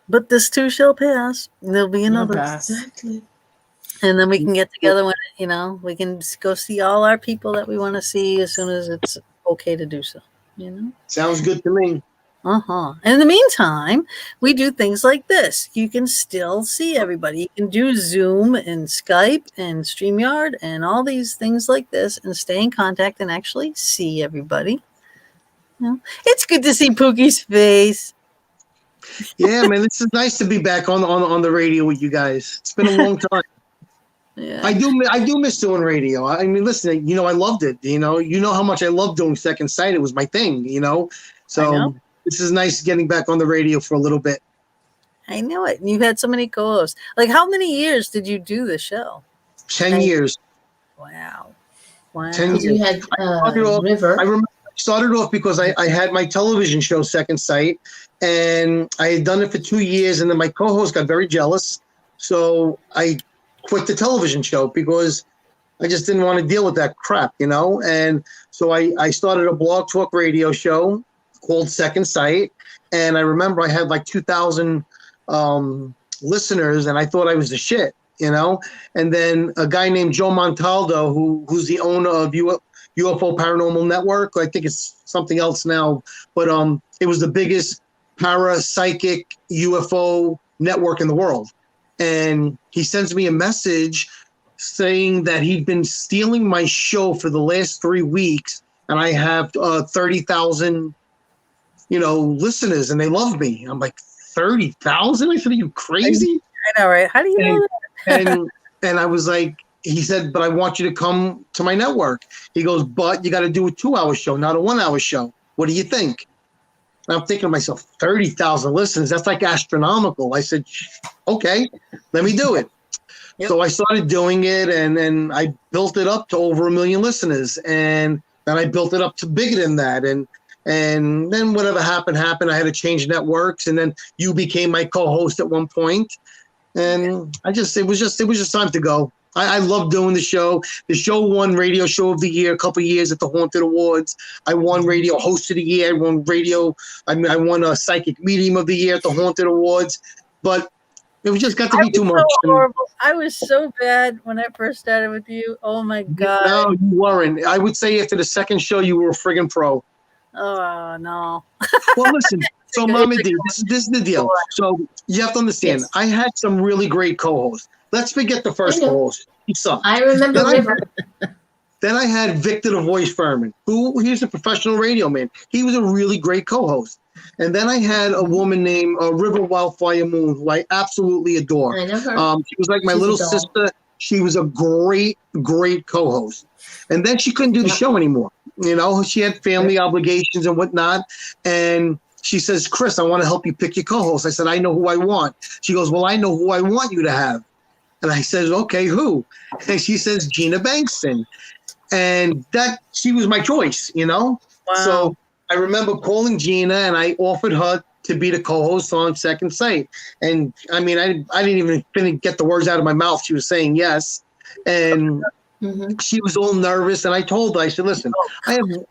But this too shall pass. There'll be another, Exactly. and then we can get together when we can go see all our people that we want to see as soon as it's okay to do so. Sounds good to me. And in the meantime, we do things like this. You can still see everybody. You can do Zoom and Skype and StreamYard and all these things like this and stay in contact and actually see everybody. It's good to see Pookie's face. Yeah, man, this is nice to be back on the radio with you guys. It's been a long time. Yeah. I do miss doing radio. I mean, listen, I loved it. You know how much I loved doing Second Sight. It was my thing. So I know. This is nice getting back on the radio for a little bit. I know it. And you've had so many co-hosts. Like, how many years did you do the show? 10 years. Wow. 10 years. You had River. I remember I started off because I had my television show, Second Sight, and I had done it for 2 years, and then my co-host got very jealous. So I quit the television show because I just didn't want to deal with that crap, And so I started a blog talk radio show called Second Sight. And I remember I had like 2,000 listeners, and I thought I was the shit, And then a guy named Joe Montaldo, who's the owner of UFO Paranormal Network. I think it's something else now, but it was the biggest parapsychic UFO network in the world. And he sends me a message saying that he'd been stealing my show for the last 3 weeks, and I have 30,000, listeners, and they love me. I'm like, 30,000? I said, are you crazy? I know, right? How do you know that? And I was like, he said, but I want you to come to my network. He goes, but you got to do a 2-hour show, not a 1-hour show. What do you think? And I'm thinking to myself, 30,000 listeners, that's like astronomical. I said, okay, let me do it. Yep. So I started doing it, and then I built it up to over 1 million listeners. And then I built it up to bigger than that. And then whatever happened. I had to change networks, and then you became my co-host at one point. And it was just time to go. I love doing the show. The show won Radio Show of the Year a couple of years at the Haunted Awards. I won Radio Host of the Year. I won a Psychic Medium of the Year at the Haunted Awards. But it just got to be too much. So horrible. I was so bad when I first started with you. Oh my God. No, you weren't. I would say after the second show, you were a friggin' pro. Oh no. Well, listen, So Mama D, this is the deal. So you have to understand, Yes. I had some really great co-hosts. Let's forget the first I know. co-host. He sucked. I remember Then River. Then I had Victor the Voice Furman, who he's a professional radio man. He was a really great co-host. And then I had a woman named River Wildfire Moon, who I absolutely adore. I know her. She was like my She's a little doll. sister. She was a great co-host. And then she couldn't do the Yeah. show anymore. You know, she had family obligations and whatnot. And she says, Chris, I want to help you pick your co-host. I said, I know who I want. She goes, well, I know who I want you to have. And I said, okay, who? And she says, Gina Bankston. And that she was my choice, you know? Wow. So I remember calling Gina and I offered her to be the co-host on Second Sight. And I mean, I didn't even get the words out of my mouth. She was saying yes. And she was all nervous. And I told her, I said, listen,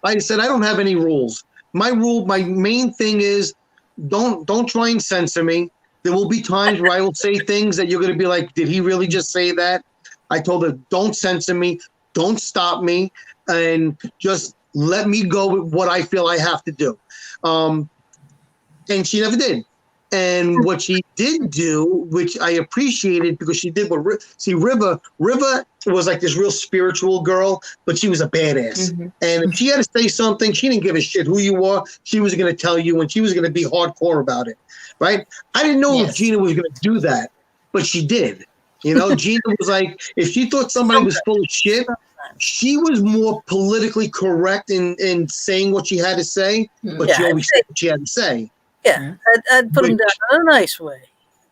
I said, I don't have any rules. My main thing is don't try and censor me. There will be times where I will say things that you're going to be like, did he really just say that? I told her, don't censor me. Don't stop me, and just let me go with what I feel I have to do. And she never did. And what she did do, which I appreciated, because she did what River was like this real spiritual girl, but she was a badass. And if she had to say something, she didn't give a shit who you were. She was going to tell you, and she was going to be hardcore about it, right? I didn't know if Gina was going to do that, but she did. You know, Gina was like, if she thought somebody was full of shit, she was more politically correct in saying what she had to say, but she always said what she had to say. Yeah, I'd put him down in a nice way.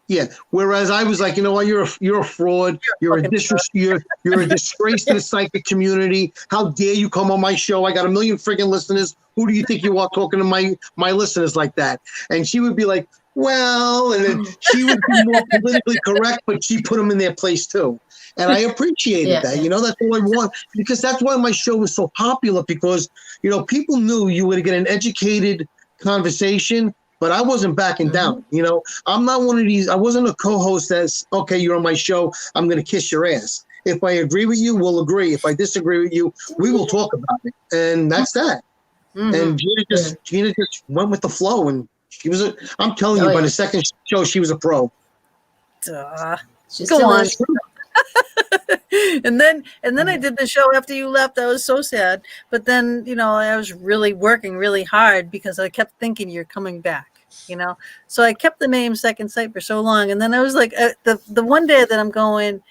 Yeah. Whereas I was like, you know what, you're a fraud. You're a disgrace to the psychic community. How dare you come on my show? I got 1 million friggin' listeners. Who do you think you are talking to my listeners like that? And she would be like, well, and then she would be more politically correct, but she put them in their place too. And I appreciated that. You know, that's what I want, because that's why my show was so popular, because, you know, people knew you would get an educated conversation, but I wasn't backing down. You know, I'm not one of these. I wasn't a co-host that's, okay, you're on my show, I'm going to kiss your ass. If I agree with you, we'll agree. If I disagree with you, we will talk about it. And that's that. And Gina just went with the flow, and she was I'm telling you, by the second show, she was a pro. Go on. and then I did the show after you left. I was so sad. But then, you know, I was really working really hard because I kept thinking you're coming back, you know. So I kept the name Second Sight for so long. And then I was like, the one day that I'm going,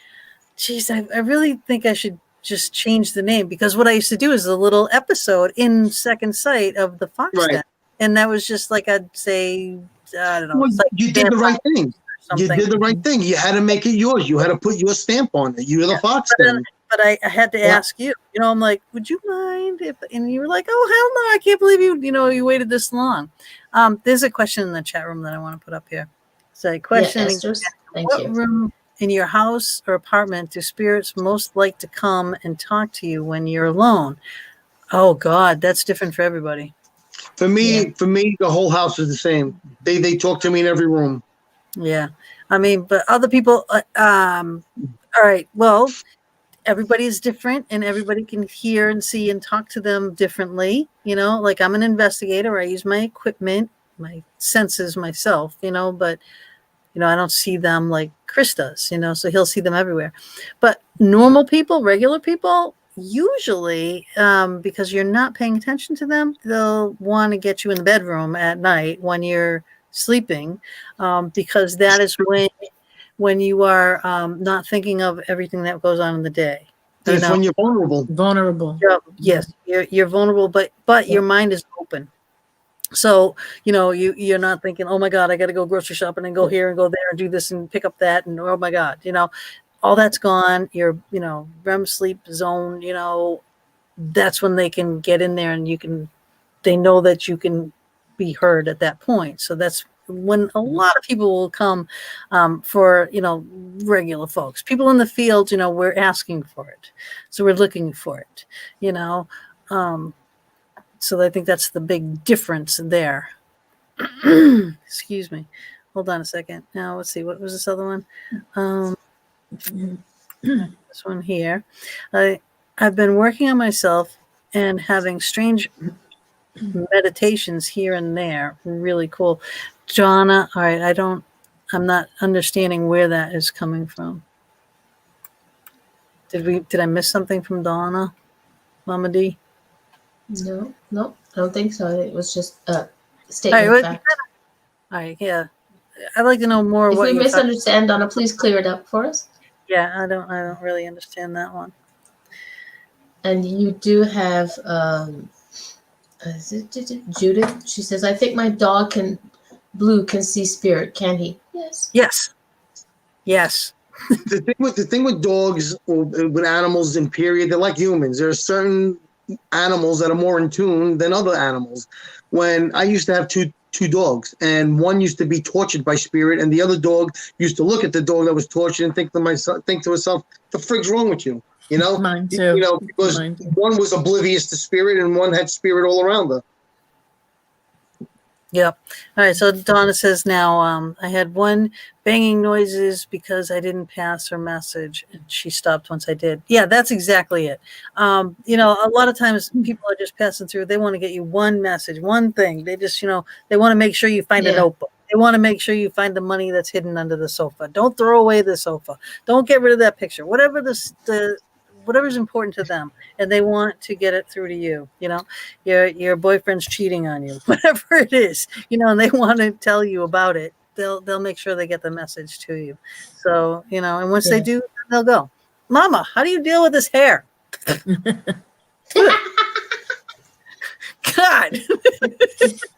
geez, I really think I should just change the name, because what I used to do is a little episode in Second Sight of the Fox Den. And that was just like, I'd say, I don't know. Well, like you did the right thing. You did the right thing. You had to make it yours. You had to put your stamp on it. You're the Fox Den. But I had to ask you, you know, I'm like, would you mind if, and you were like, oh, hell no, I can't believe you waited this long. There's a question in the chat room that I want to put up here. It's a question. What room in your house or apartment do spirits most like to come and talk to you when you're alone? Oh God, that's different for everybody. For me, the whole house is the same. They talk to me in every room. Yeah. I mean, but other people, all right, well, everybody is different, and everybody can hear and see and talk to them differently. You know, like I'm an investigator. I use my equipment, my senses myself, you know, but, you know, I don't see them like Chris does, you know, so he'll see them everywhere. But normal people, regular people, usually, because you're not paying attention to them, they'll want to get you in the bedroom at night when you're sleeping, because that is when you are not thinking of everything that goes on in the day. That's when you're vulnerable. Yes, you're vulnerable, but your mind is open. So, you know, you're not thinking, oh my God, I got to go grocery shopping and go here and go there and do this and pick up that. And oh my God, you know, all that's gone. Your, you know, REM sleep zone, you know, that's when they can get in there and they know that you can be heard at that point. So that's when a lot of people will come for, you know, regular folks. People in the field, you know, we're asking for it. So we're looking for it, you know. So I think that's the big difference there. Excuse me. Hold on a second. Now, let's see. What was this other one? This one here. I've been working on myself and having strange meditations here and there. Really cool. Donna, all right, I'm not understanding where that is coming from. Did I miss something from Donna, Mama D? No, I don't think so. It was just a All statement right, of fact. all right, yeah. I'd like to know more If what we you're talking. misunderstand, Donna, please clear it up for us. Yeah, I don't really understand that one. And you do have Judith. She says, "I think my dog Blue can see spirit. Can he?" Yes. Yes. The thing with dogs or with animals in period, they're like humans. There are certain animals that are more in tune than other animals. When I used to have two dogs, and one used to be tortured by spirit, and the other dog used to look at the dog that was tortured and think to herself, "The frig's wrong with you?" You know, Mine too. You know, because Mine too. one was oblivious to spirit, and one had spirit all around her. Yep. All right. So Donna says now, I had one banging noises because I didn't pass her message, and she stopped once I did. Yeah, that's exactly it. You know, a lot of times people are just passing through. They want to get you one message, one thing. They just, you know, they want to make sure you find a notebook. They want to make sure you find the money that's hidden under the sofa. Don't throw away the sofa. Don't get rid of that picture. Whatever's important to them, and they want to get it through to you. You know, your boyfriend's cheating on you, whatever it is, you know, and they want to tell you about it. They'll make sure they get the message to you. So, you know, and once they do, they'll go, "Mama, how do you deal with this hair?" God.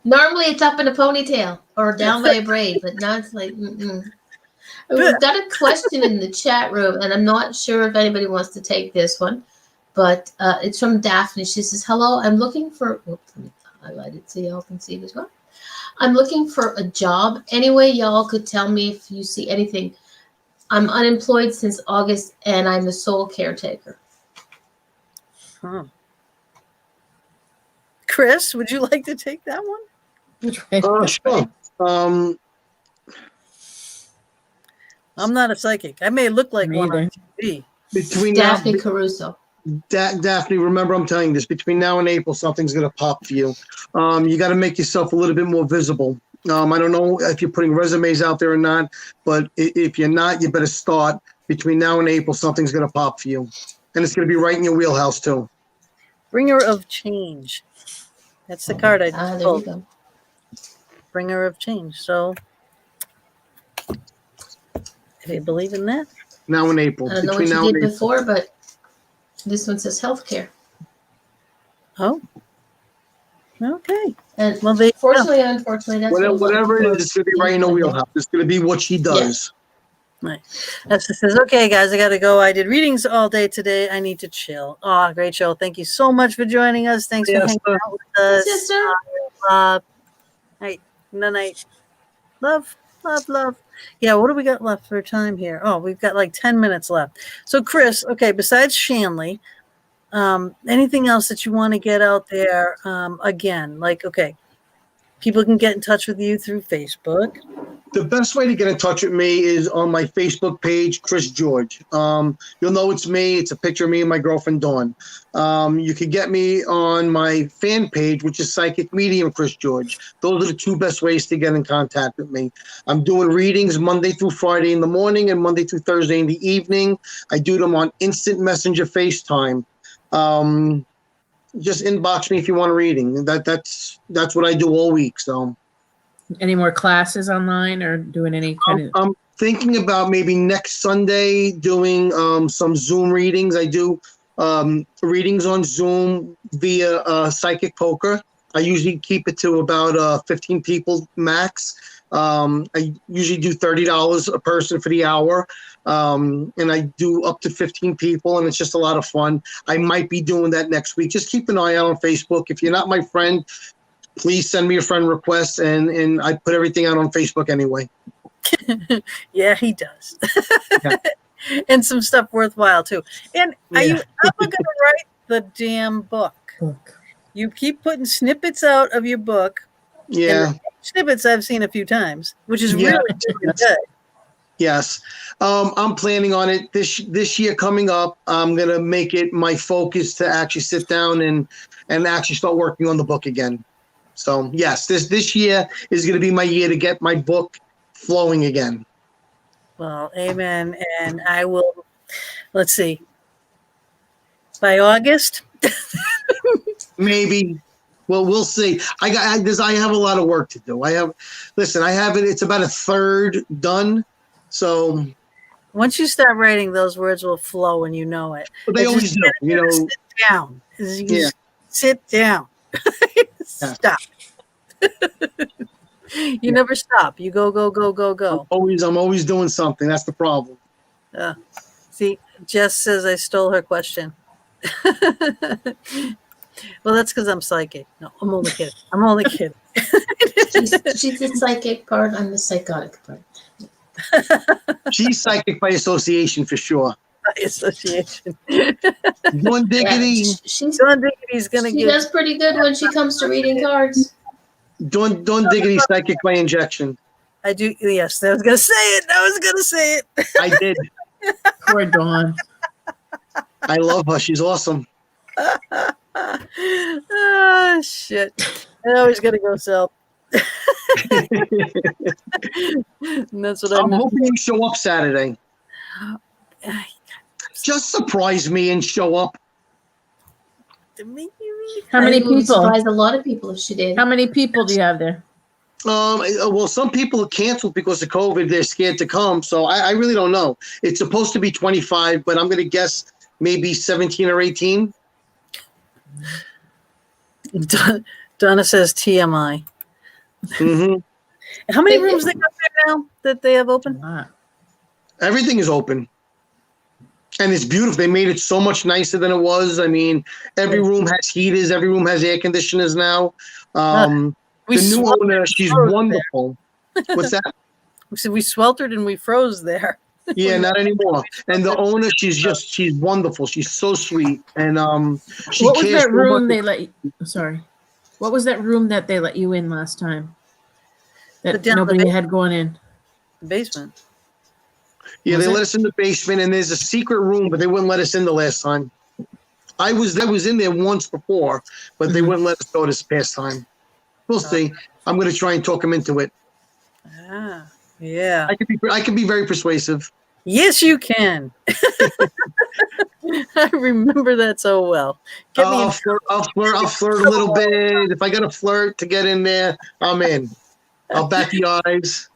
Normally it's up in a ponytail or down by a braid, but now it's like, We've got a question in the chat room, and I'm not sure if anybody wants to take this one, but it's from Daphne. She says, "Hello, I'm looking for," oops, let me highlight it so y'all can see it as well. "I'm looking for a job. Anyway, y'all could tell me if you see anything. I'm unemployed since August, and I'm the sole caretaker." Huh. Chris, would you like to take that one? Sure. I'm not a psychic. I may look like Me one on either. TV. Between Daphne now, Caruso. Daphne, remember I'm telling you this. Between now and April, something's going to pop for you. You got to make yourself a little bit more visible. I don't know if you're putting resumes out there or not, but if you're not, you better start. Between now and April, something's going to pop for you. And it's going to be right in your wheelhouse, too. Bringer of change. That's the card I just There you pulled. go. Bringer of change. So, if you believe in that. Now in April. I don't know what Between now you and did April. before, but this one says healthcare. Oh. Okay. And Well, they. fortunately, unfortunately, that's Whatever it is, it's going to be right in the wheelhouse. It's going to be what she does. Right. Esther says, "Okay, guys, I got to go. I did readings all day today. I need to chill." Oh, great show. Thank you so much for joining us. Thanks for hanging out with us. Sister. Night. Night. Love. Yeah, what do we got left for time here? Oh, we've got like 10 minutes left. So, Chris, okay, besides Shanley, anything else that you want to get out there? Again, like, okay, people can get in touch with you through Facebook. The best way to get in touch with me is on my Facebook page, Chris George. You'll know it's me. It's a picture of me and my girlfriend, Dawn. You can get me on my fan page, which is Psychic Medium Chris George. Those are the two best ways to get in contact with me. I'm doing readings Monday through Friday in the morning and Monday through Thursday in the evening. I do them on Instant Messenger FaceTime. Just inbox me if you want a reading. That's what I do all week. So. Any more classes online or doing any kind of? I'm thinking about maybe next Sunday doing some Zoom readings. I do readings on Zoom via Psychic Poker. I usually keep it to about 15 people max. I usually do $30 a person for the hour. And I do up to 15 people, and it's just a lot of fun. I might be doing that next week. Just keep an eye out on Facebook. If you're not my friend, please send me a friend request, and I put everything out on Facebook anyway. Yeah, he does. Yeah. And some stuff worthwhile too. And are you ever going to write the damn book? You keep putting snippets out of your book. Yeah. Snippets I've seen a few times, which is really good. Yes. I'm planning on it this year coming up. I'm going to make it my focus to actually sit down and actually start working on the book again. So yes, this year is going to be my year to get my book flowing again. Well, amen. And I will, let's see, by August. Maybe. Well, we'll see. I have a lot of work to do. I have it. It's about a third done. So Once you start writing, those words will flow and you know it. but they It's always just- do, you know. Sit down. Yeah. Sit down. Stop. You never stop. You go, go, go, go, go. I'm always doing something. That's the problem. See, Jess says I stole her question. Well, that's because I'm psychic. No, I'm only kidding. I'm only kidding. She's the psychic part. I'm the psychotic part. She's psychic by association for sure. By association. One diggity. Yeah, she's John Diggity's gonna she give. does pretty good when she comes to reading cards. Don't diggity psychic by injection. I do. Yes, I was gonna say it. I did. Poor Dawn. I love her. She's awesome. Ah, shit. I always gotta go south. And that's what I'm I'm. hoping you show up Saturday. Just surprise me and show up. How many I think it would people? surprise a lot of people if she did. How many people do you have there? Well, some people are canceled because of COVID. They're scared to come. So I really don't know. It's supposed to be 25, but I'm going to guess maybe 17 or 18. Donna says TMI. hmm How many rooms they got there now that they have open? Everything is open. And it's beautiful. They made it so much nicer than it was. I mean, every room has heaters. Every room has air conditioners now. The new owner, she's wonderful. What's that? We sweltered and we froze there. Yeah, not anymore. And the owner, she's wonderful. She's so sweet. And she What was cares that so room much. they let you? Sorry. What was that room that they let you in last time? That down the nobody basement. had going in. Basement. Yeah, Was they it? let us in the basement, and there's a secret room, but they wouldn't let us in the last time. I was in there once before, but they wouldn't let us go this past time. We'll see. I'm going to try and talk them into it. Ah, yeah. I can be very persuasive. Yes, you can. I remember that so well. Get me I'll flirt a little bit. If I got to flirt to get in there, I'm in. I'll bat the eyes.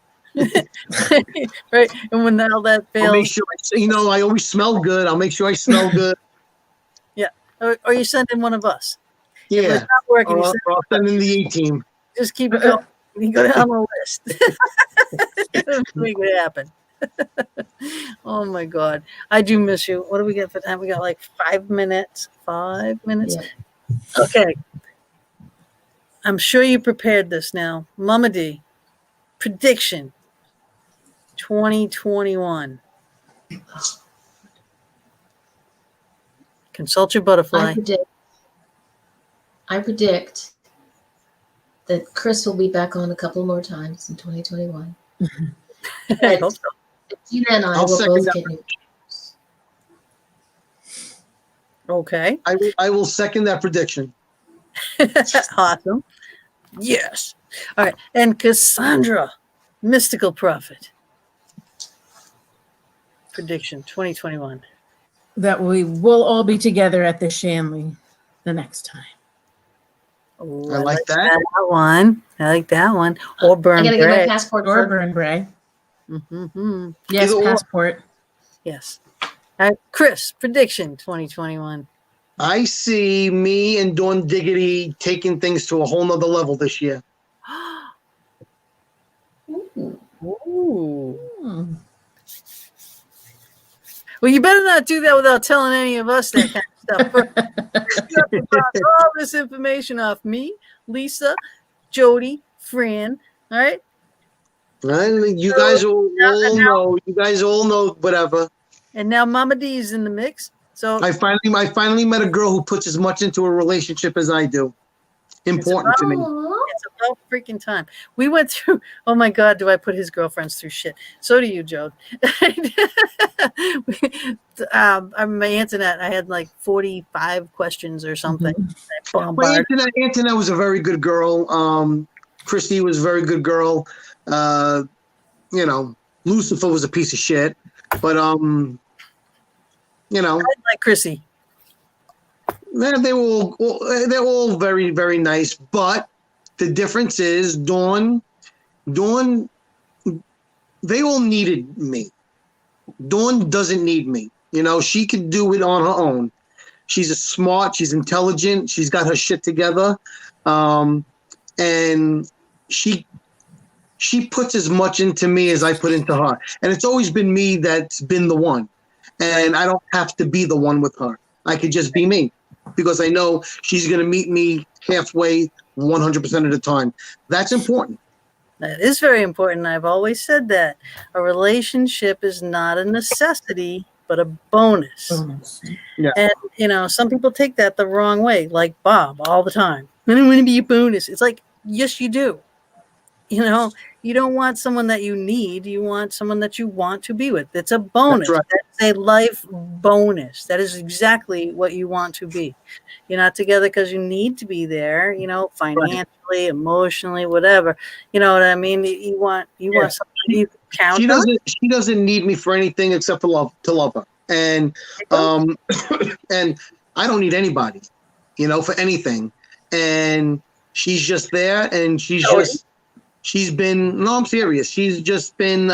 right, and when all that I'll make fails, sure I always smell good. I'll make sure I smell good. or you send in one of us. If it's Yeah. not working, you Or I'll send in the A team. just keep it going. You go down the list. Make it happen. Oh my God, I do miss you. What do we get for time? We got like 5 minutes. 5 minutes. Yeah. Okay. I'm sure you prepared this now, Mama D. Prediction 2021. Consult your butterfly. I predict that Chris will be back on a couple more times in 2021. I hope so. Gina and I I'll will second both that. get new. Okay. I will second that prediction. Awesome. Yes. All right. And Cassandra, Mystical Prophet. Prediction 2021. That we will all be together at the Shanley the next time. Oh, I like that. one. I like that one. Or I Burn gotta get my Bread. passport Or for Burn Bray. Mm-hmm. Yes, Either or. passport. Yes. All right. Chris, prediction 2021. I see me and Dawn Diggity taking things to a whole nother level this year. Ooh. Hmm. Well, you better not do that without telling any of us that kind of stuff. You have to bounce all this information off me, Lisa, Jody, Fran. All right. You guys all know. You guys all know whatever. And now Mama D is in the mix. So I finally met a girl who puts as much into a relationship as I do. Important to me. Aw. it's about freaking time. We went through, oh my God, do I put his girlfriends through shit? So do you, Joe. my Antoinette, I had like 45 questions or something. Mhm. Well, Antoinette was a very good girl. Christy was a very good girl. You know, Lucifer was a piece of shit, but you know, I like Chrissy. they're all very, very nice. But the difference is Dawn, they all needed me. Dawn doesn't need me. You know, she could do it on her own. She's smart. She's intelligent. She's got her shit together, and she puts as much into me as I put into her. And it's always been me that's been the one, and I don't have to be the one with her. I could just be me because I know she's going to meet me halfway 100% of the time. That's important. That is very important. I've always said that a relationship is not a necessity, but a bonus. Yeah. And, you know, some people take that the wrong way, like Bob all the time. I don't want to be a bonus. It's like, yes, you do. You know, you don't want someone that you need. You want someone that you want to be with. It's a bonus. That's right. That's a life bonus. That is exactly what you want to be. You're not together because you need to be there, you know, financially, emotionally, whatever. You know what I mean? You want someone you can count on. She doesn't need me for anything except to love her. And and I don't need anybody, you know, for anything. And she's just there, and I'm serious. She's just been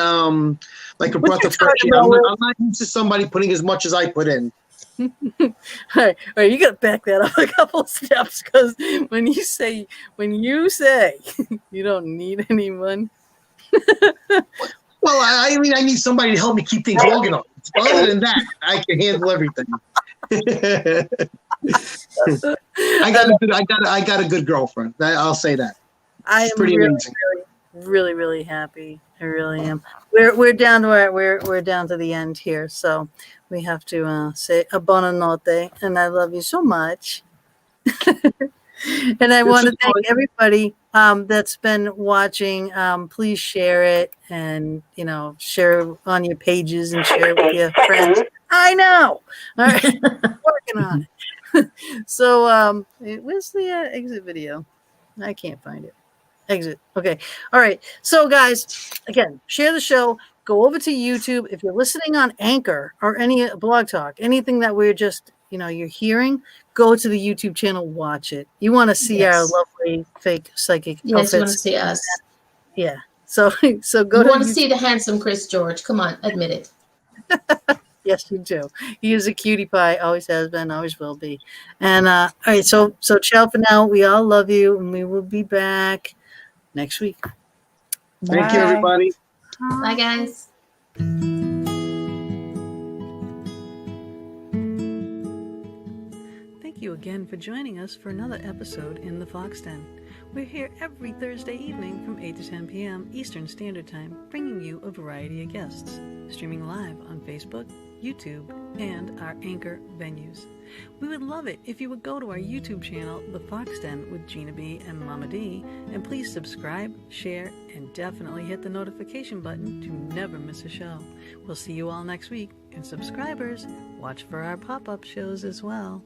like a breath of fresh air. I'm not used to somebody putting as much as I put in. All right, you got to back that up a couple of steps, because when you say you don't need anyone. Well, I mean, I need somebody to help me keep things organized. Other than that, I can handle everything. I got a good girlfriend. I'll say that. I am pretty really, amazing. really, really happy. I really am. We're down to we're down to the end here, so we have to say a buonanotte, and I love you so much. And I want to thank everybody that's been watching. Please share it, and you know, share it on your pages and share it with your friends. I know. All right, working on it. So, where's the exit video? I can't find it. Exit. Okay. All right. So, guys, again, share the show. Go over to YouTube. If you're listening on Anchor or any Blog Talk, anything that we're just, you know, you're hearing, go to the YouTube channel, watch it. You want to see our lovely fake psychic outfits. Yes, you want to see us. Yeah. So go you to want to see the handsome Chris George. Come on, admit it. Yes, you do. He is a cutie pie. Always has been, always will be. And all right, so ciao for now. We all love you, and we will be back next week. Thank you, everybody. Bye, guys. Thank you again for joining us for another episode in the Fox Den. We're here every Thursday evening from 8 to 10 p.m. Eastern Standard Time, bringing you a variety of guests, streaming live on Facebook, YouTube, and our Anchor venues. We would love it if you would go to our YouTube channel, The Fox Den with Gina B and Mama D, and please subscribe, share, and definitely hit the notification button to never miss a show. We'll see you all next week, and subscribers, watch for our pop-up shows as well.